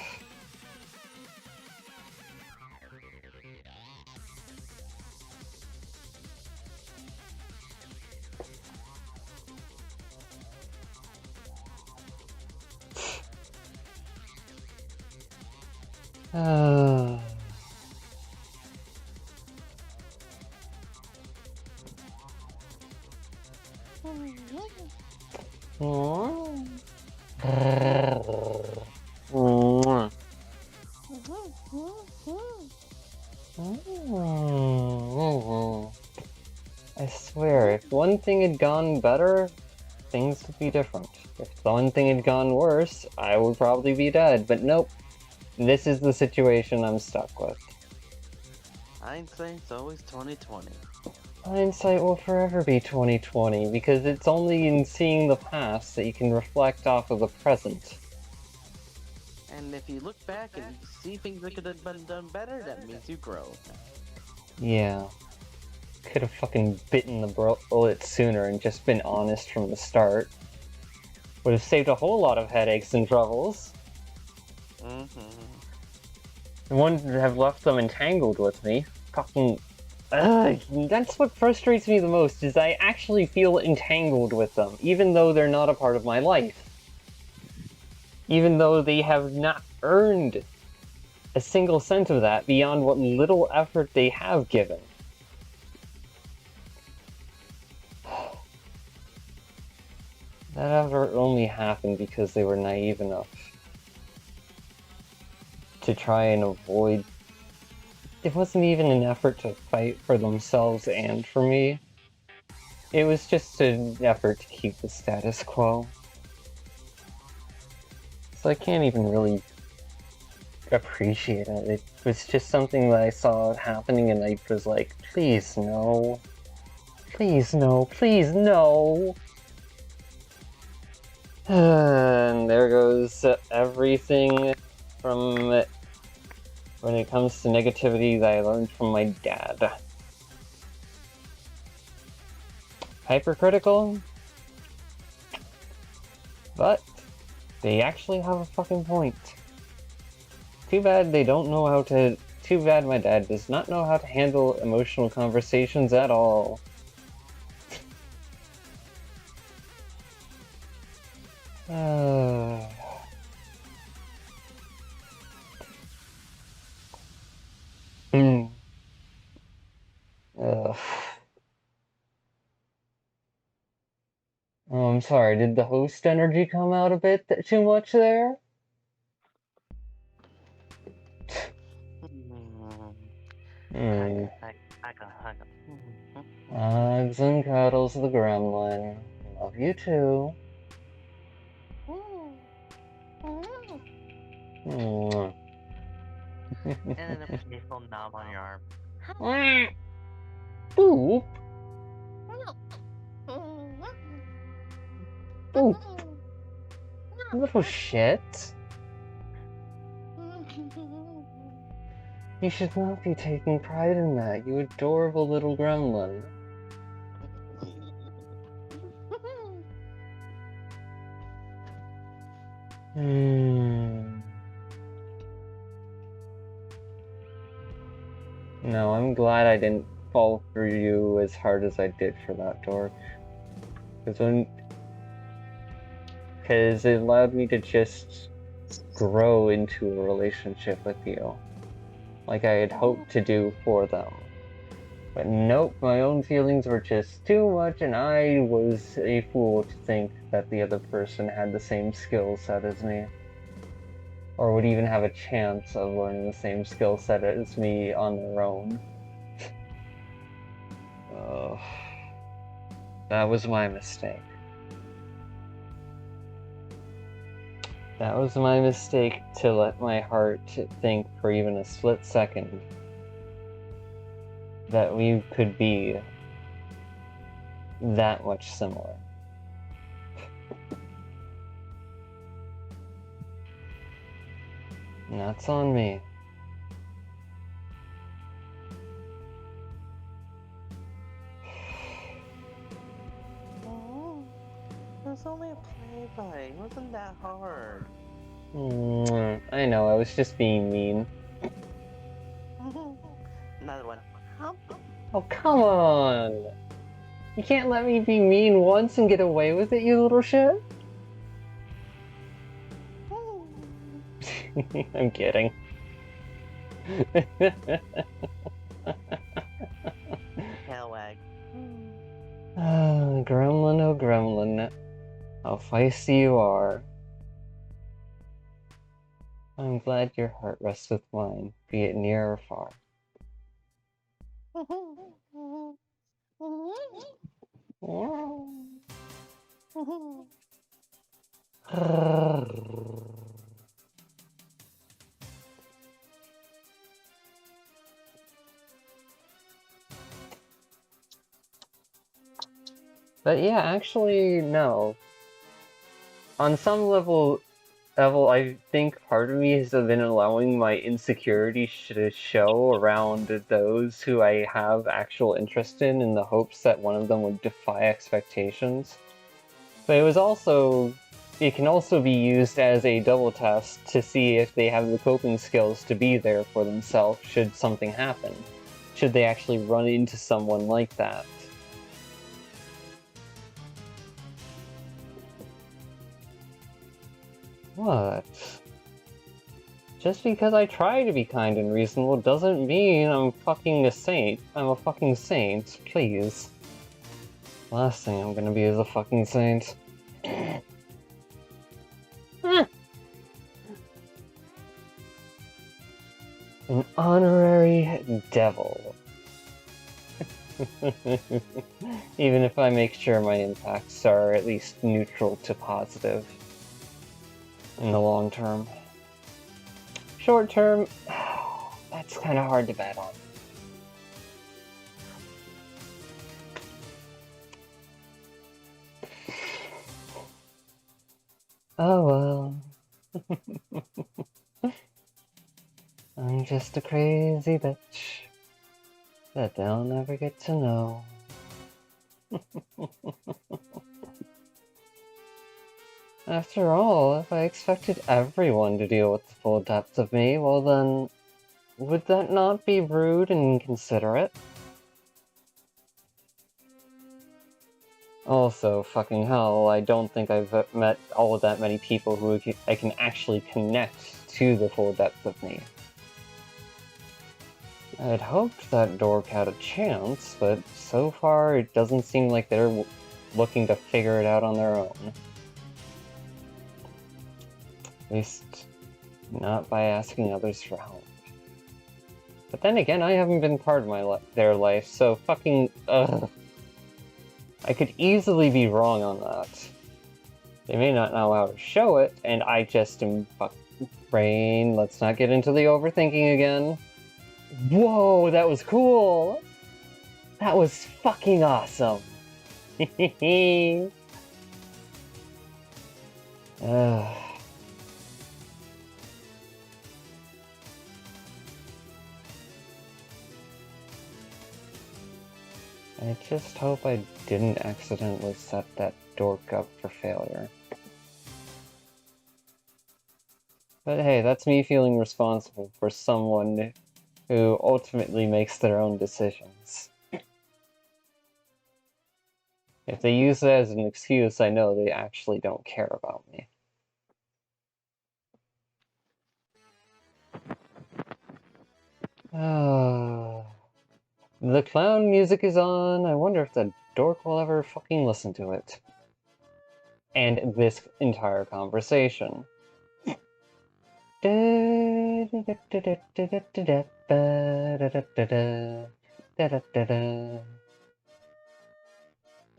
I swear, if one thing had gone better, things would be different. If one thing had gone worse, I would probably be dead, but nope. This is the situation I'm stuck with. Hindsight's always 20/20. Hindsight will forever be 20/20, because it's only in seeing the past that you can reflect off of the present. And if you look back and you see things that could have been done better, that means you grow. Yeah. Could have fucking bitten the bullet sooner and just been honest from the start. Would have saved a whole lot of headaches and troubles. I wouldn't have left them entangled with me. Fucking... that's what frustrates me the most, is I actually feel entangled with them, even though they're not a part of my life. Even though they have not earned a single cent of that beyond what little effort they have given. That effort only happened because they were naive enough to try and avoid... It wasn't even an effort to fight for themselves and for me. It was just an effort to keep the status quo. So I can't even really appreciate it. It was just something that I saw happening and I was like, please no. Please no, please no. And there goes everything from when it comes to negativity that I learned from my dad. Hypercritical? But they actually have a fucking point. Too bad they don't know how to... Too bad my dad does not know how to handle emotional conversations at all. Oh, I'm sorry, did the host energy come out a bit too much there? Hugs and cuddles the gremlin. Love you too. And then a playful knob on your arm. Boop. Boop. Little shit. You should not be taking pride in that, you adorable little gremlin. No, I'm glad I didn't fall for you as hard as I did for that dork. Because it allowed me to just grow into a relationship with you. Like I had hoped to do for them. But nope, my own feelings were just too much and I was a fool to think that the other person had the same skill set as me. Or would even have a chance of learning the same skill set as me on their own. That was my mistake. That was my mistake to let my heart think for even a split second that we could be that much similar. And that's on me. Oh, it was only a playby. It wasn't that hard. I know, I was just being mean. Another one. Hump. Oh, come on! You can't let me be mean once and get away with it, you little shit? I'm kidding. Tailwag. Gremlin, oh gremlin. How feisty you are. I'm glad your heart rests with mine, be it near or far. But yeah, actually, no. On some level, I think part of me has been allowing my insecurity to show around those who I have actual interest in the hopes that one of them would defy expectations. But it can also be used as a double test to see if they have the coping skills to be there for themselves should something happen. Should they actually run into someone like that. What? Just because I try to be kind and reasonable doesn't mean I'm fucking a saint. I'm a fucking saint, please. Last thing I'm gonna be is a fucking saint. An honorary devil. Even if I make sure my impacts are at least neutral to positive in the long term. Short term, that's kind of hard to bet on. Oh well. I'm just a crazy bitch that they'll never get to know. After all, if I expected everyone to deal with the full depth of me, well then, would that not be rude and inconsiderate? Also, fucking hell, I don't think I've met all that many people who I can actually connect to the full depth of me. I'd hoped that dork had a chance, but so far it doesn't seem like they're looking to figure it out on their own. At least, not by asking others for help. But then again, I haven't been part of their life, so fucking ugh. I could easily be wrong on that. They may not know how to show it, and I just am fucking brain. Let's not get into the overthinking again. Whoa, that was cool! That was fucking awesome! I just hope I didn't accidentally set that dork up for failure. But hey, that's me feeling responsible for someone who ultimately makes their own decisions. If they use it as an excuse, I know they actually don't care about me. The clown music is on. I wonder if the dork will ever fucking listen to it. And this entire conversation.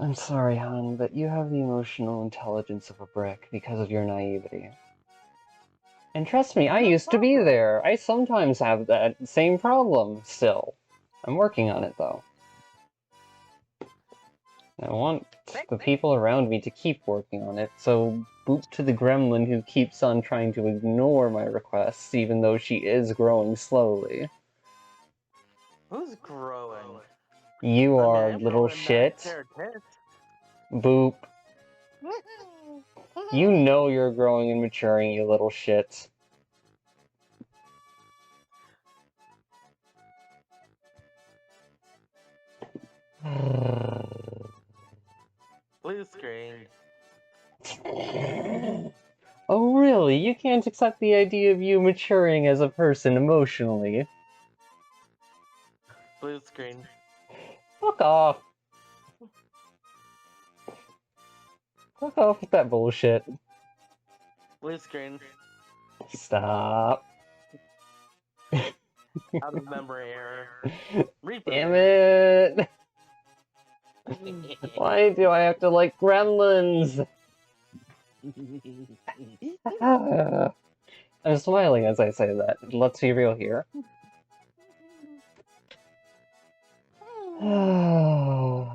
I'm sorry, hon, but you have the emotional intelligence of a brick because of your naivety. And trust me, I No used to be problem. there. I sometimes have that same problem still. I'm working on it, though. I want the people around me to keep working on it, so boop to the gremlin who keeps on trying to ignore my requests, even though she is growing slowly. Who's growing? You I mean, are, I'm little growing a nice shit. pair of tits. Boop. You know you're growing and maturing, you little shit. Blue screen. Oh really? You can't accept the idea of you maturing as a person emotionally? Blue screen. Fuck off. Fuck off with that bullshit. Blue screen. Stop. Out of memory error. Damn Reboot. it! Why do I have to like gremlins? I'm smiling as I say that. Let's be real here. Oh.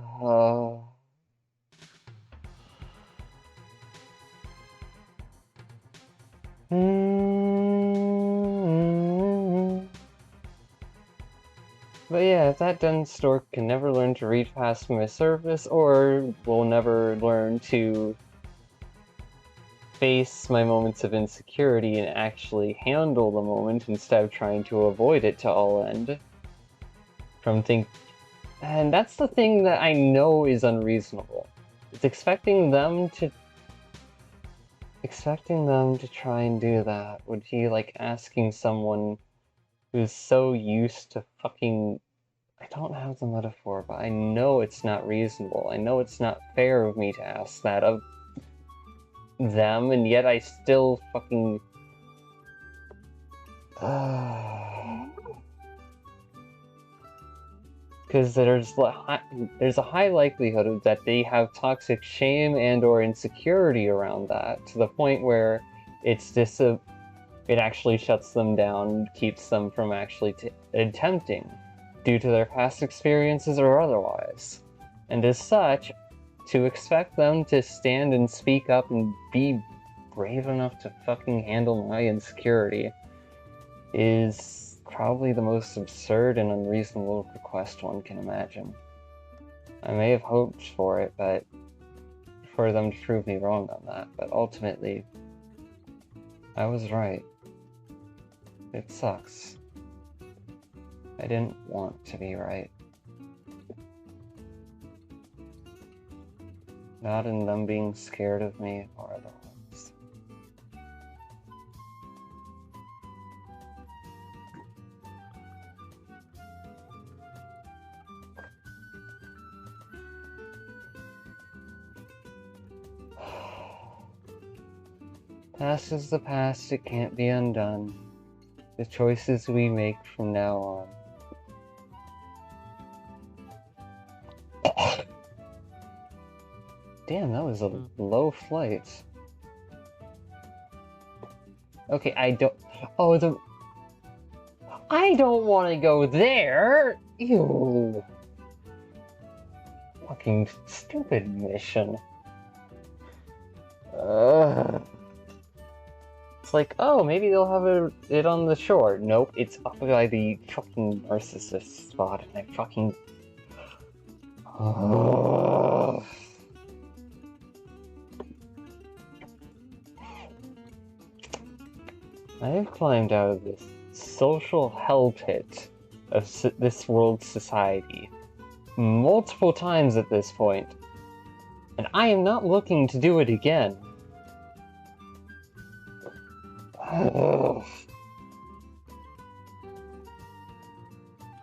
But yeah, if that dumb stork can never learn to read past my surface, or will never learn to face my moments of insecurity and actually handle the moment instead of trying to avoid it to all end. And that's the thing that I know is unreasonable. It's expecting them to try and do that would be like asking someone who's so used to fucking... I don't have the metaphor, but I know it's not reasonable. I know it's not fair of me to ask that of them, and yet I still fucking... Because there's a high likelihood that they have toxic shame and or insecurity around that, to the point where it actually shuts them down, keeps them from actually attempting, due to their past experiences or otherwise. And as such, to expect them to stand and speak up and be brave enough to fucking handle my insecurity is probably the most absurd and unreasonable request one can imagine. I may have hoped for it, but for them to prove me wrong on that, but ultimately, I was right. It sucks. I didn't want to be right. Not in them being scared of me or otherwise. Past is the past, it can't be undone. The choices we make from now on. Damn, that was a low flight. Okay, I don't want to go there! Ew. Fucking stupid mission. It's like, oh, maybe they'll have it on the shore. Nope, it's up by the fucking narcissist spot, and I fucking... I've climbed out of this social hell pit of this world's society multiple times at this point, and I am not looking to do it again.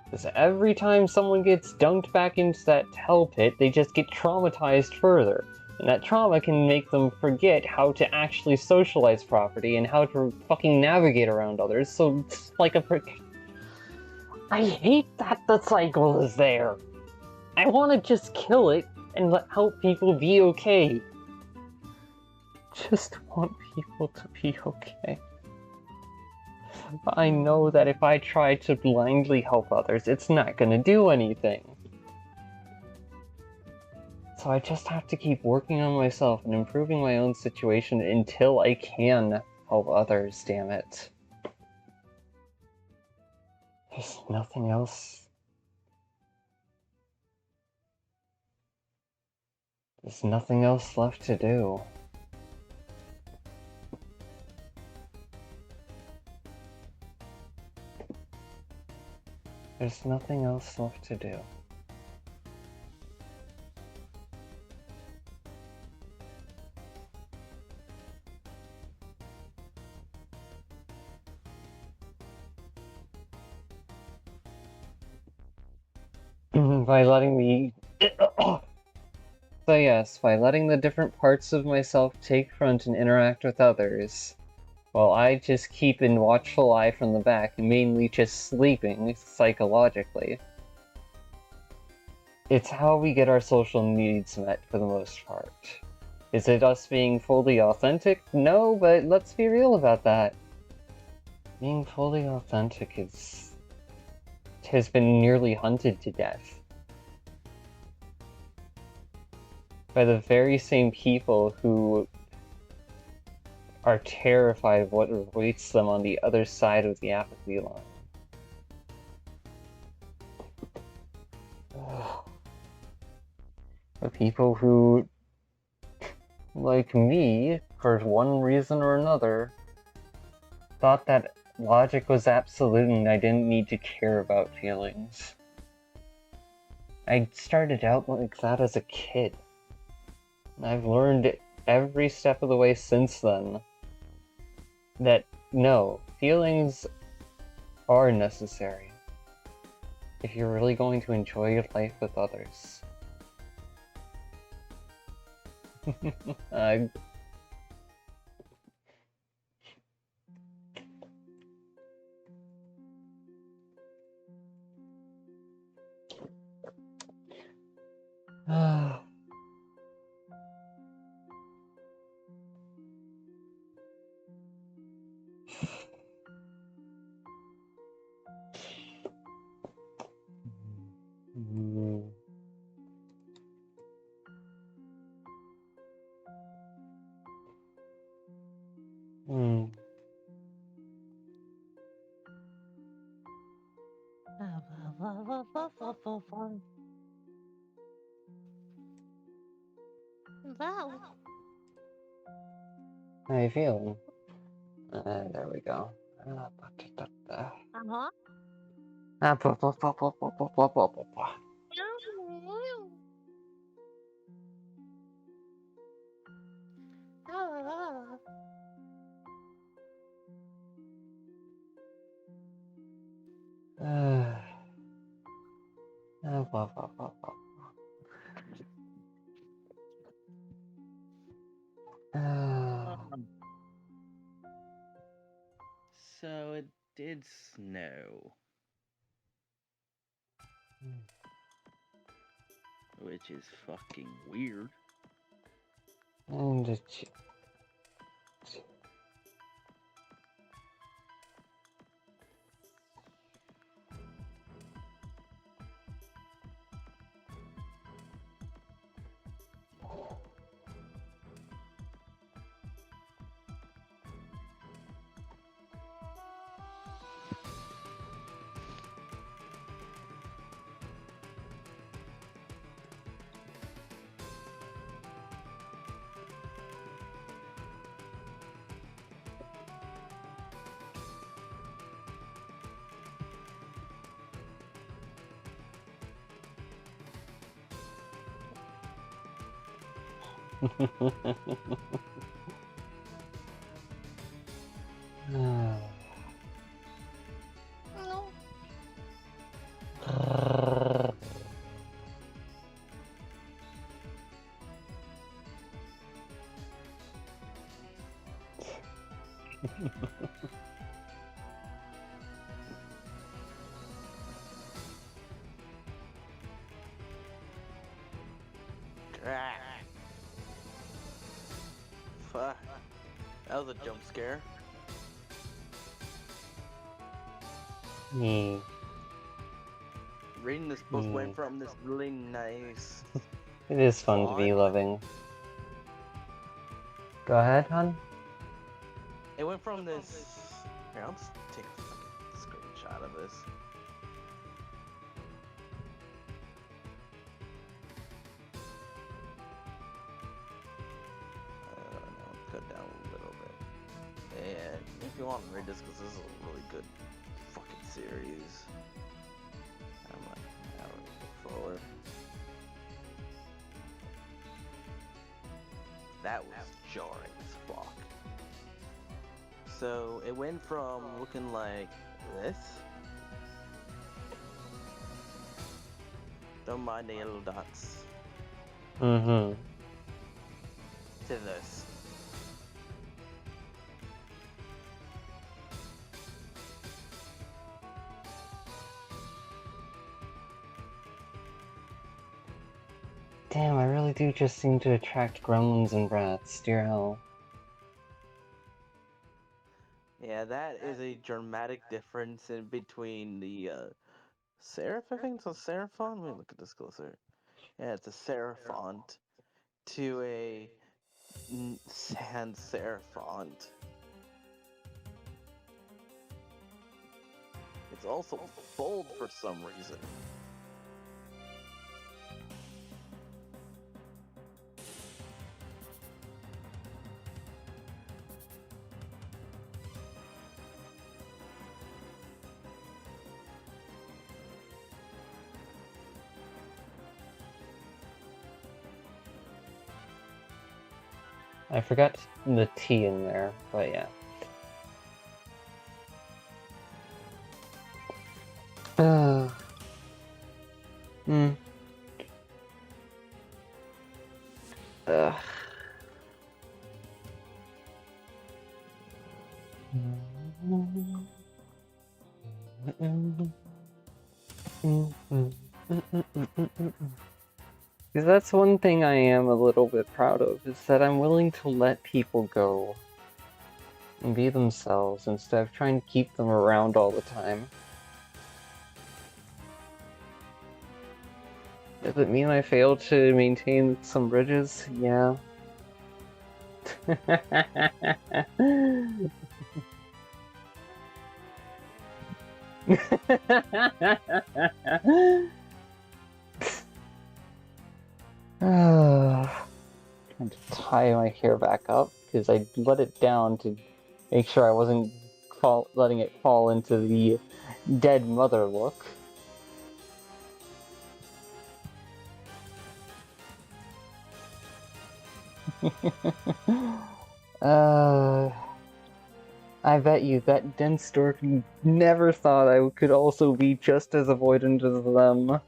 Because every time someone gets dunked back into that hell pit, they just get traumatized further. And that trauma can make them forget how to actually socialize properly and how to fucking navigate around others, so it's like a I hate that the cycle is there. I want to just kill it and help people be okay. Just want people to be okay. I know that if I try to blindly help others, it's not gonna do anything. So I just have to keep working on myself and improving my own situation until I can help others, damn it. There's nothing else. There's nothing else left to do. There's nothing else left to do. By letting me... So yes, by letting the different parts of myself take front and interact with others, while I just keep in watchful eye from the back, mainly just sleeping psychologically. It's how we get our social needs met for the most part. Is it us being fully authentic? No, but let's be real about that. Being fully authentic has been nearly hunted to death by the very same people who are terrified of what awaits them on the other side of the apathy line. The people who, like me, for one reason or another, thought that logic was absolute and I didn't need to care about feelings. I started out like that as a kid. I've learned every step of the way since then that no, feelings are necessary if you're really going to enjoy your life with others. Wow. How you feeling? There we go. Uh-huh. So it did snow. Which is fucking weird. Ah. Fuck. That was a jump scare. Hmm. Reading this book went from this really nice It is fun to be font. loving. Go ahead, hon. It went from this. Here, I'll just take a fucking screenshot of this. Cut down a little bit. And if you want to read this, because this is a really good fucking series. I'm like, now we're gonna go forward. That was jarring as fuck. So it went from looking like this. Don't mind the yellow dots. Mm-hmm. To this. Damn, I really do just seem to attract gremlins and rats. Dear hell. Yeah, that is a dramatic difference in between the serif. I think it's a serif font. Let me look at this closer. Yeah, it's a serif font to a sans serif font. It's also bold for some reason. I forgot the T in there, but yeah. Hmm. Ugh. Because that's one thing I am a little bit proud of, is that I'm willing to let people go and be themselves instead of trying to keep them around all the time. Does it mean I failed to maintain some bridges? Yeah. Trying to tie my hair back up because I let it down to make sure I wasn't letting it fall into the dead mother look. I bet you that dense dork never thought I could also be just as avoidant as them.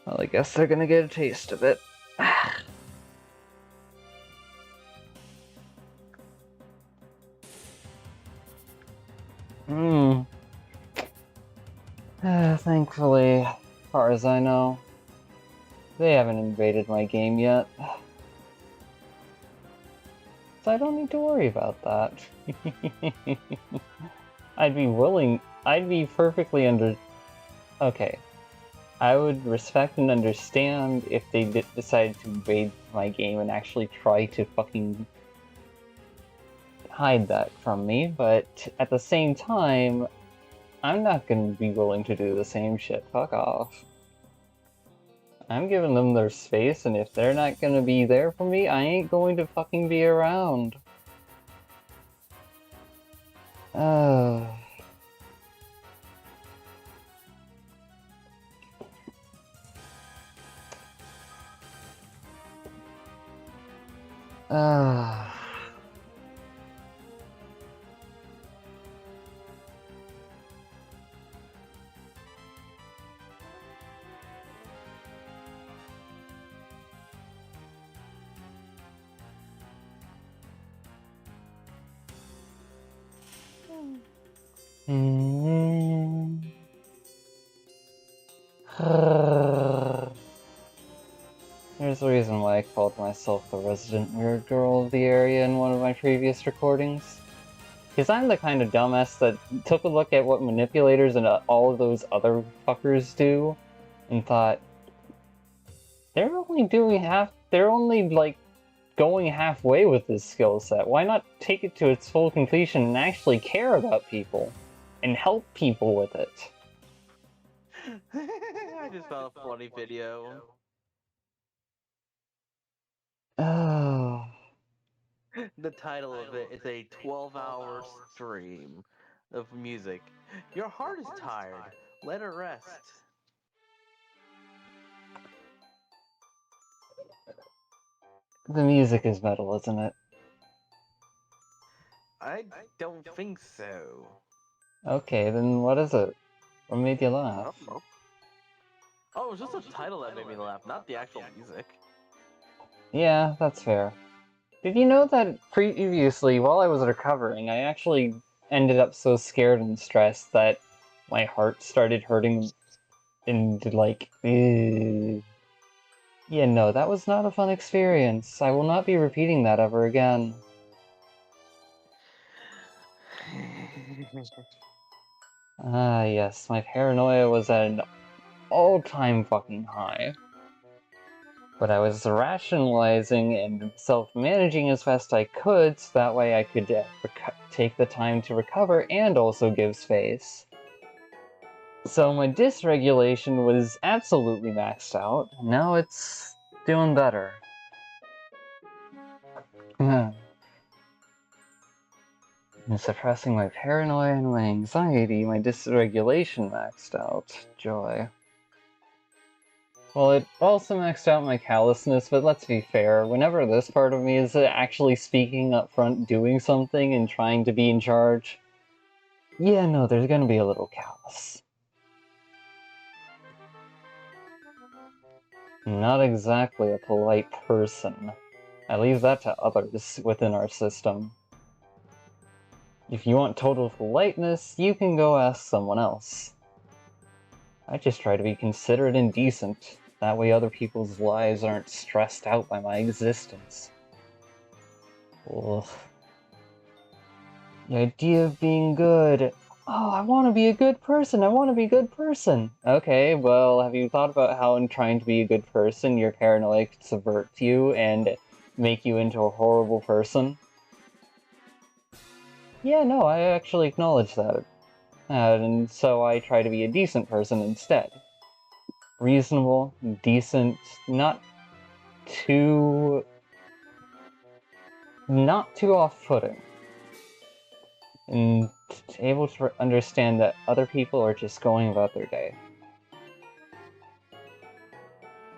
Well, I guess they're gonna get a taste of it. Thankfully, as far as I know, they haven't invaded my game yet. So I don't need to worry about that. I'd be perfectly okay. I would respect and understand if they decided to invade my game and actually try to fucking hide that from me, but at the same time, I'm not gonna be willing to do the same shit. Fuck off. I'm giving them their space, and if they're not gonna be there for me, I ain't going to fucking be around. Uh... There's a reason why I called myself the resident weird girl of the area in one of my previous recordings. Because I'm the kind of dumbass that took a look at what manipulators and all of those other fuckers do, and thought, they're only like going halfway with this skill set. Why not take it to its full completion and actually care about people and help people with it? I just found a funny video. Oh. The title of it is a 12-hour stream of music. Your heart is tired. Let it rest. The music is metal, isn't it? I don't think so. Okay, then what is it? What made you laugh? Oh. Oh, it was just the title that made me laugh, not the actual music. Yeah, that's fair. Did you know that previously, while I was recovering, I actually ended up so scared and stressed that my heart started hurting and like, yeah, no, that was not a fun experience. I will not be repeating that ever again. Ah, yes, my paranoia was at an all-time fucking high. But I was rationalizing and self-managing as best I could, so that way I could take the time to recover and also give space. So my dysregulation was absolutely maxed out, and now it's doing better. And suppressing my paranoia and my anxiety, my dysregulation maxed out. Joy. Well, it also maxed out my callousness, but let's be fair, whenever this part of me is actually speaking up front, doing something, and trying to be in charge, yeah, no, there's gonna be a little callous. I'm not exactly a polite person. I leave that to others within our system. If you want total politeness, you can go ask someone else. I just try to be considerate and decent. That way other people's lives aren't stressed out by my existence. Ugh. The idea of being good. Oh, I want to be a good person. I want to be a good person. Okay, well, have you thought about how in trying to be a good person, your paranoia could subvert you and make you into a horrible person? Yeah, no, I actually acknowledge that. And so I try to be a decent person instead. Reasonable, decent, not too off-putting. And able to understand that other people are just going about their day.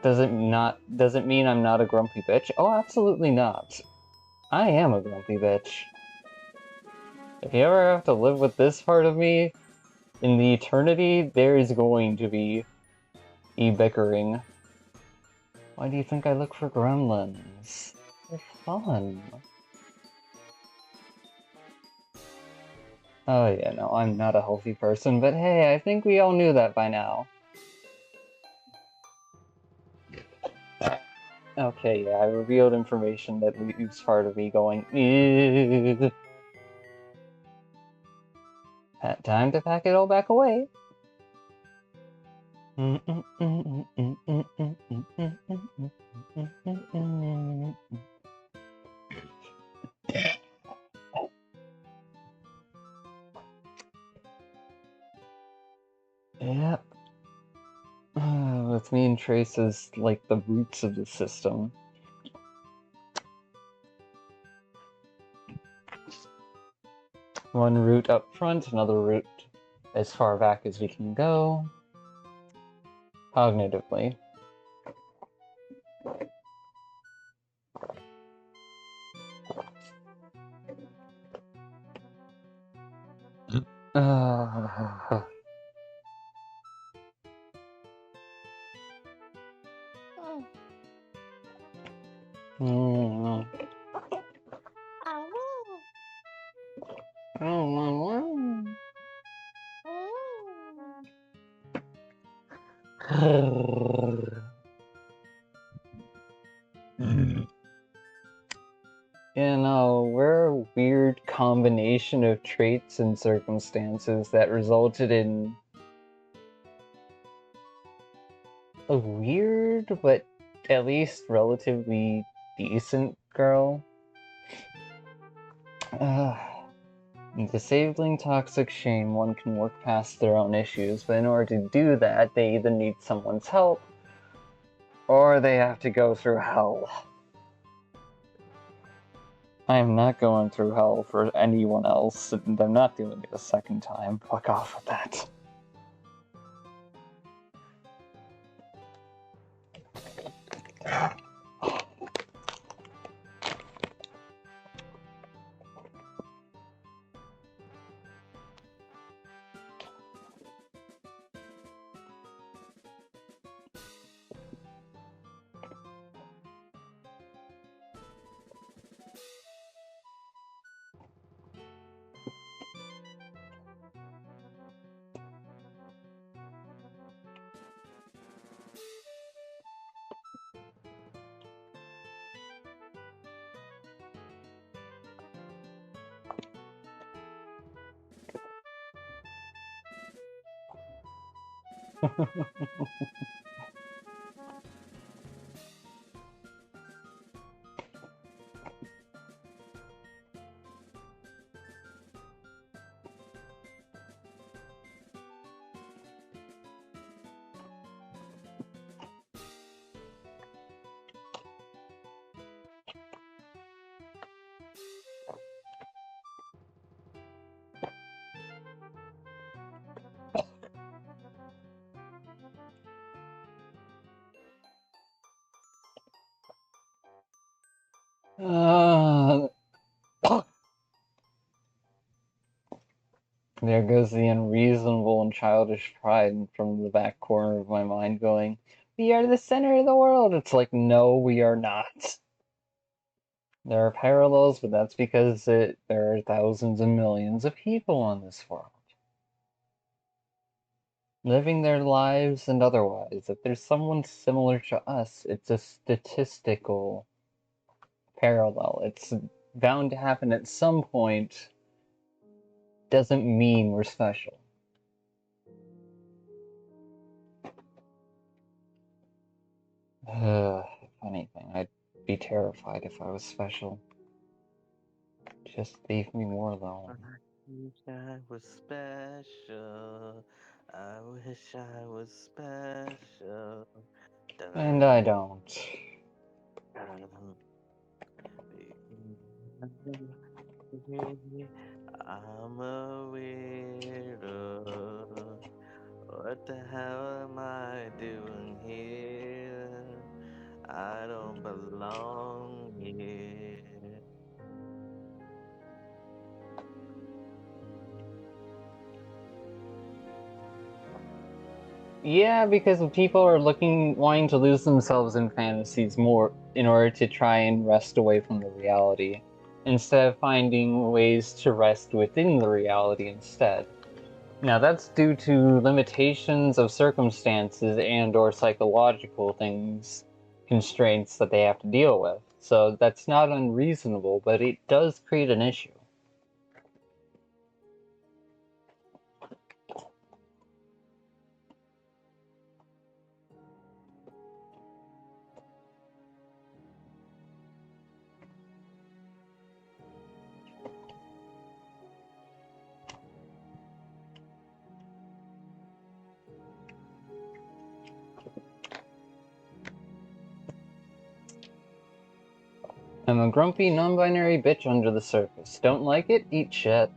Does it mean I'm not a grumpy bitch? Oh, absolutely not. I am a grumpy bitch. If you ever have to live with this part of me, in the eternity, there is going to be bickering. Why do you think I look for gremlins? They're fun. Oh yeah, no, I'm not a healthy person, but hey, I think we all knew that by now. Okay, yeah, I revealed information that leaves part of me going, "Ugh." Time to pack it all back away. Yep. With me and Trace is like the roots of the system. One root up front, another root as far back as we can go. Cognitively. Mm. combination of traits and circumstances that resulted in a weird but at least relatively decent girl. In disabling toxic shame, one can work past their own issues, but in order to do that, they either need someone's help or they have to go through hell. I am not going through hell for anyone else, and I'm not doing it a second time. Fuck off with that. There goes the unreasonable and childish pride from the back corner of my mind going, we are the center of the world! It's like, no, we are not. There are parallels, but that's because there are thousands and millions of people on this world. Living their lives and otherwise. If there's someone similar to us, it's a statistical parallel. It's bound to happen at some point. Doesn't mean we're special. Funny thing, I'd be terrified if I was special. Just leave me more alone. I wish I was special. I wish I was special. And I don't. I'm a weirdo. What the hell am I doing here? I don't belong here. Yeah, because people are wanting to lose themselves in fantasies more in order to try and rest away from the reality, instead of finding ways to rest within the reality instead. Now that's due to limitations of circumstances and/or psychological things, constraints that they have to deal with. So that's not unreasonable, but it does create an issue. I'm a grumpy, non-binary bitch under the surface. Don't like it? Eat shit.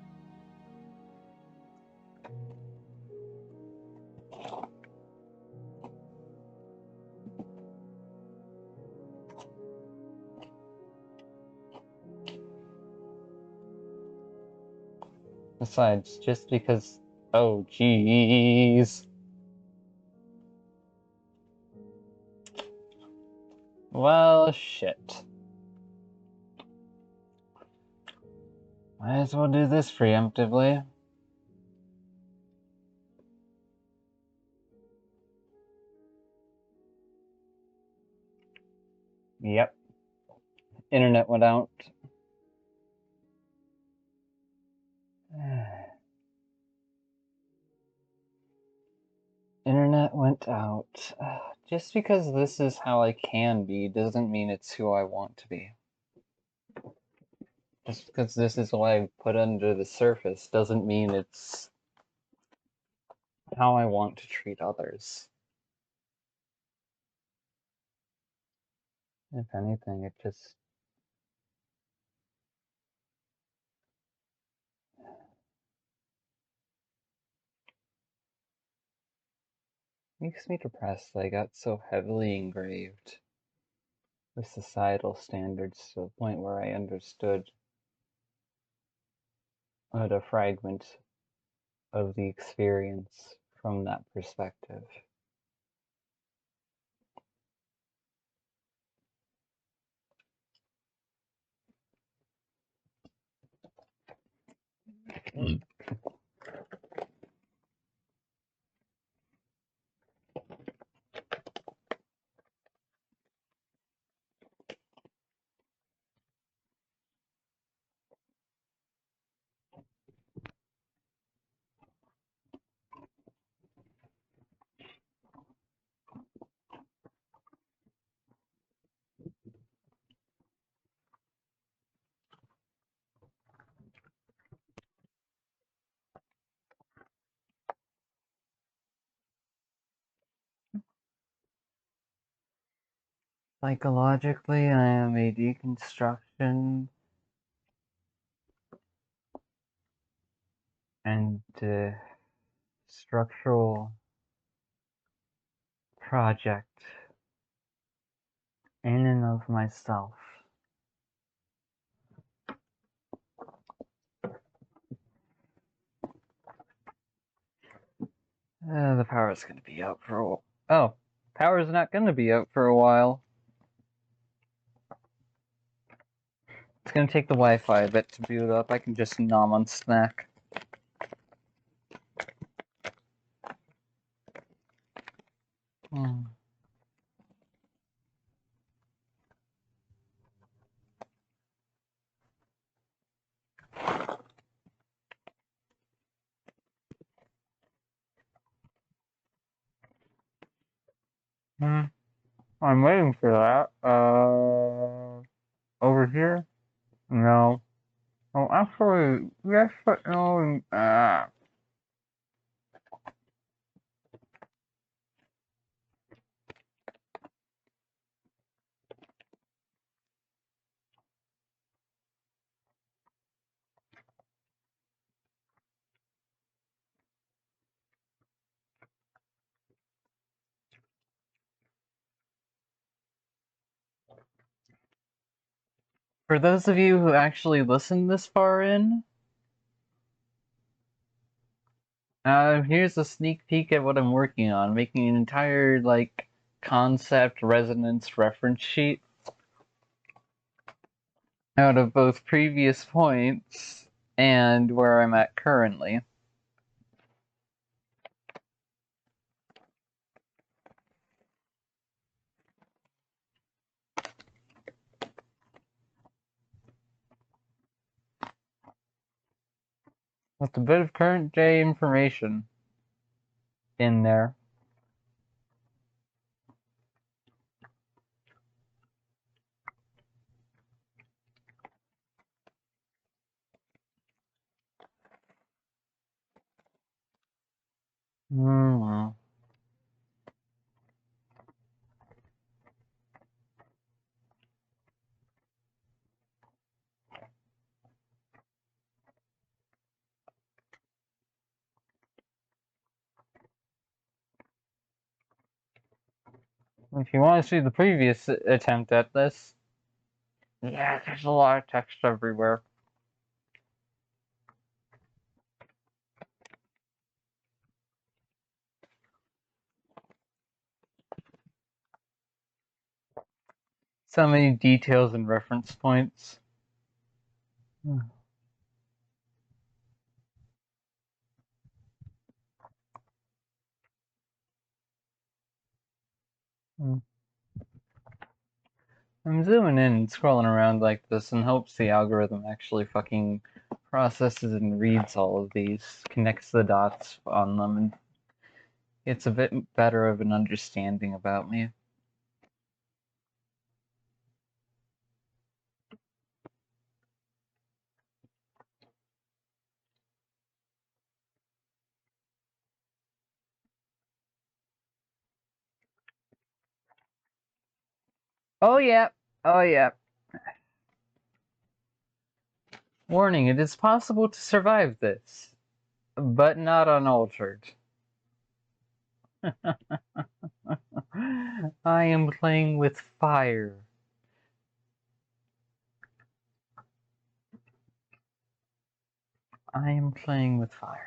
Besides, just because... Oh, jeez. Well, shit. Might as well do this preemptively. Yep. Internet went out. That went out. Just because this is how I can be doesn't mean it's who I want to be. Just because this is what I put under the surface doesn't mean it's how I want to treat others. If anything, it just makes me depressed that I got so heavily engraved with societal standards to the point where I understood what a fragment of the experience from that perspective. Psychologically, I am a deconstruction and structural project in and of myself. The power's gonna be out for a while. Oh, power's not gonna be out for a while. It's gonna take the Wi-Fi a bit to boot up. I can just nom on snack. I'm waiting for that. Over here? No. Oh, actually, yes, but no. For those of you who actually listened this far in, here's a sneak peek at what I'm working on, making an entire, like, concept resonance reference sheet out of both previous points and where I'm at currently. With a bit of current day information in there. Mm-hmm. If you want to see the previous attempt at this, yeah, there's a lot of text everywhere. So many details and reference points. I'm zooming in and scrolling around like this in hopes the algorithm actually fucking processes and reads all of these, connects the dots on them, and It's a bit better of an understanding about me. Oh yeah, oh yeah. Warning, it is possible to survive this, but not unaltered. I am playing with fire. I am playing with fire.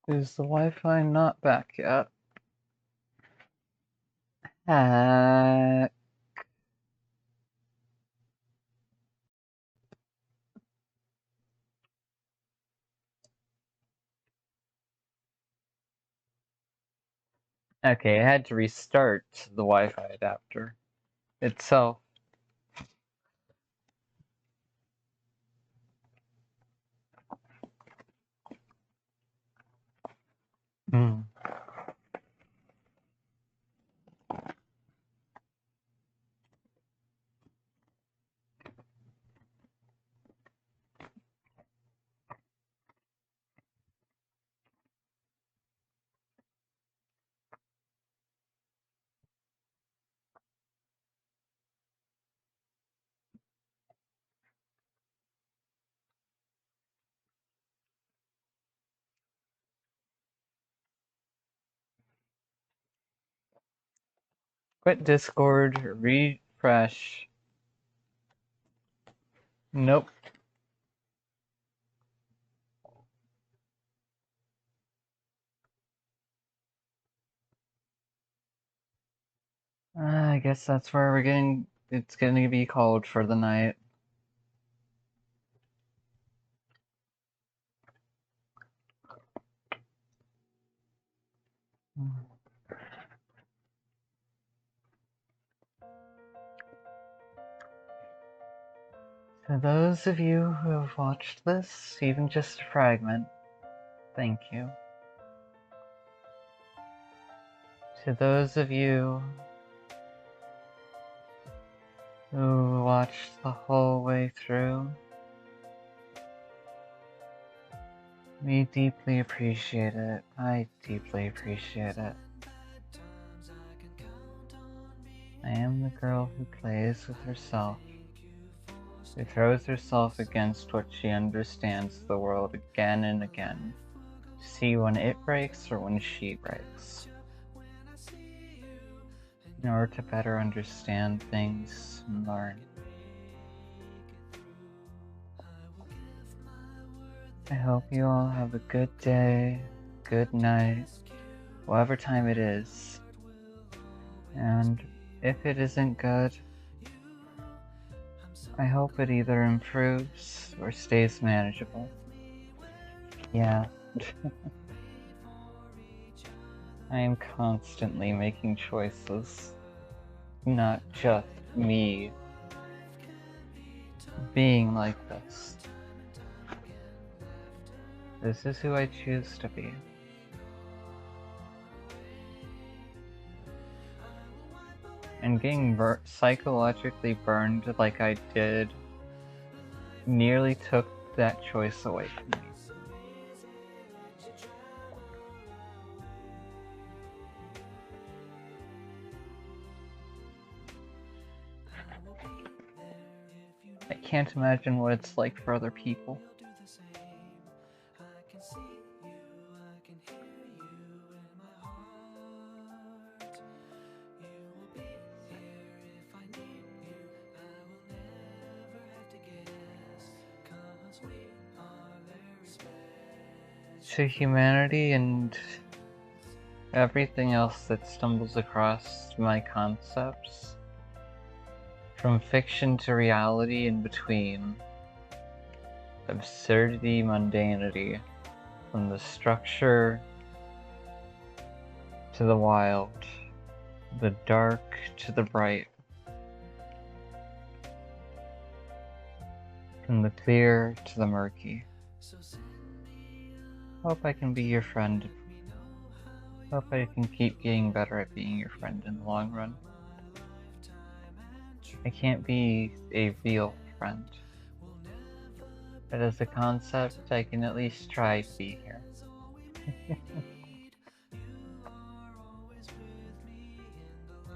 Is the Wi-Fi not back yet? Okay, I had to restart the Wi-Fi adapter itself. Mm. Quit Discord, refresh. Nope. I guess that's where it's gonna be called for the night. To those of you who have watched this, even just a fragment, thank you. To those of you who watched the whole way through, we deeply appreciate it. I deeply appreciate it. I am the girl who plays with herself, who throws herself against what she understands the world again and again, to see when it breaks or when she breaks, in order to better understand things and learn. I hope you all have a good day, good night, whatever time it is. And if it isn't good, I hope it either improves or stays manageable. Yeah. I am constantly making choices, not just me being like this. This is who I choose to be. And getting psychologically burned like I did nearly took that choice away from me. I can't imagine what it's like for other people. to humanity and everything else that stumbles across my concepts, from fiction to reality in between, absurdity, mundanity, from the structure to the wild, the dark to the bright, from the clear to the murky. Hope I can be your friend. Hope I can keep getting better at being your friend in the long run. I can't be a real friend, but as a concept, I can at least try to be here.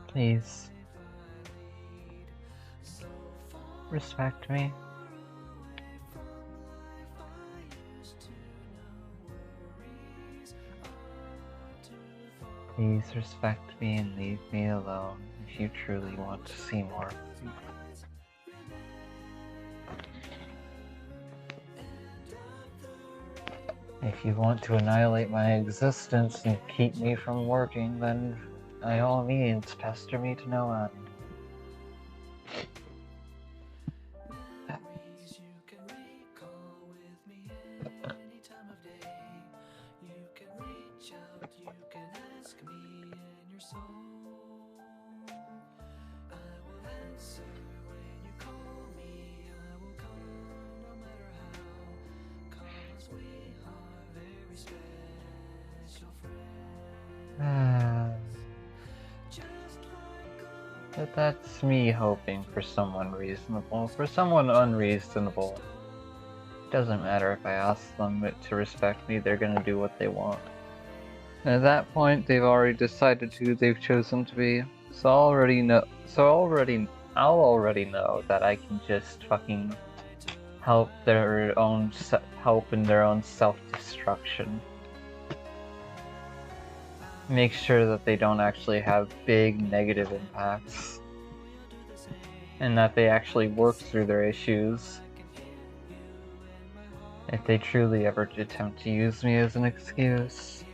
Please, respect me. Please respect me and leave me alone if you truly want to see more of me. If you want to annihilate my existence and keep me from working, then by all means, pester me to no end. But that's me hoping for someone reasonable. For someone unreasonable, it doesn't matter if I ask them to respect me, they're gonna do what they want. And at that point, they've already decided who they've chosen to be. So I'll already know that I can just fucking help in their own self-destruction. Make sure that they don't actually have big negative impacts. And that they actually work through their issues. If they truly ever attempt to use me as an excuse.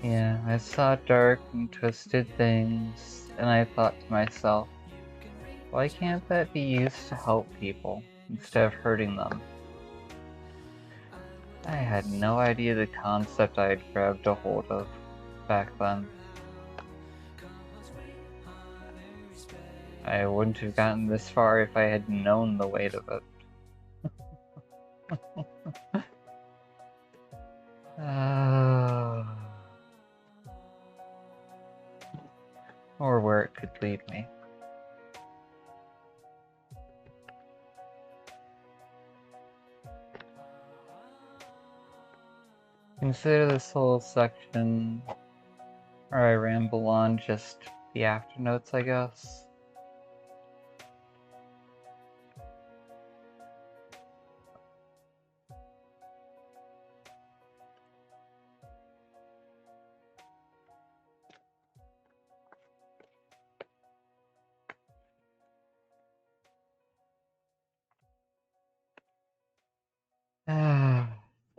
Yeah, I saw dark and twisted things, and I thought to myself, why can't that be used to help people, instead of hurting them? I had no idea the concept I had grabbed a hold of back then. I wouldn't have gotten this far if I had known the weight of it. Or where it could lead me. Consider this whole section, or I ramble on, just the afternotes, I guess.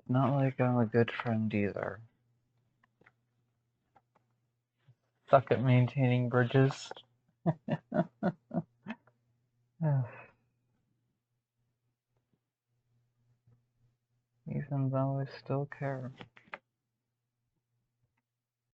Not like I'm a good friend either. Suck at maintaining bridges. Even though I still care.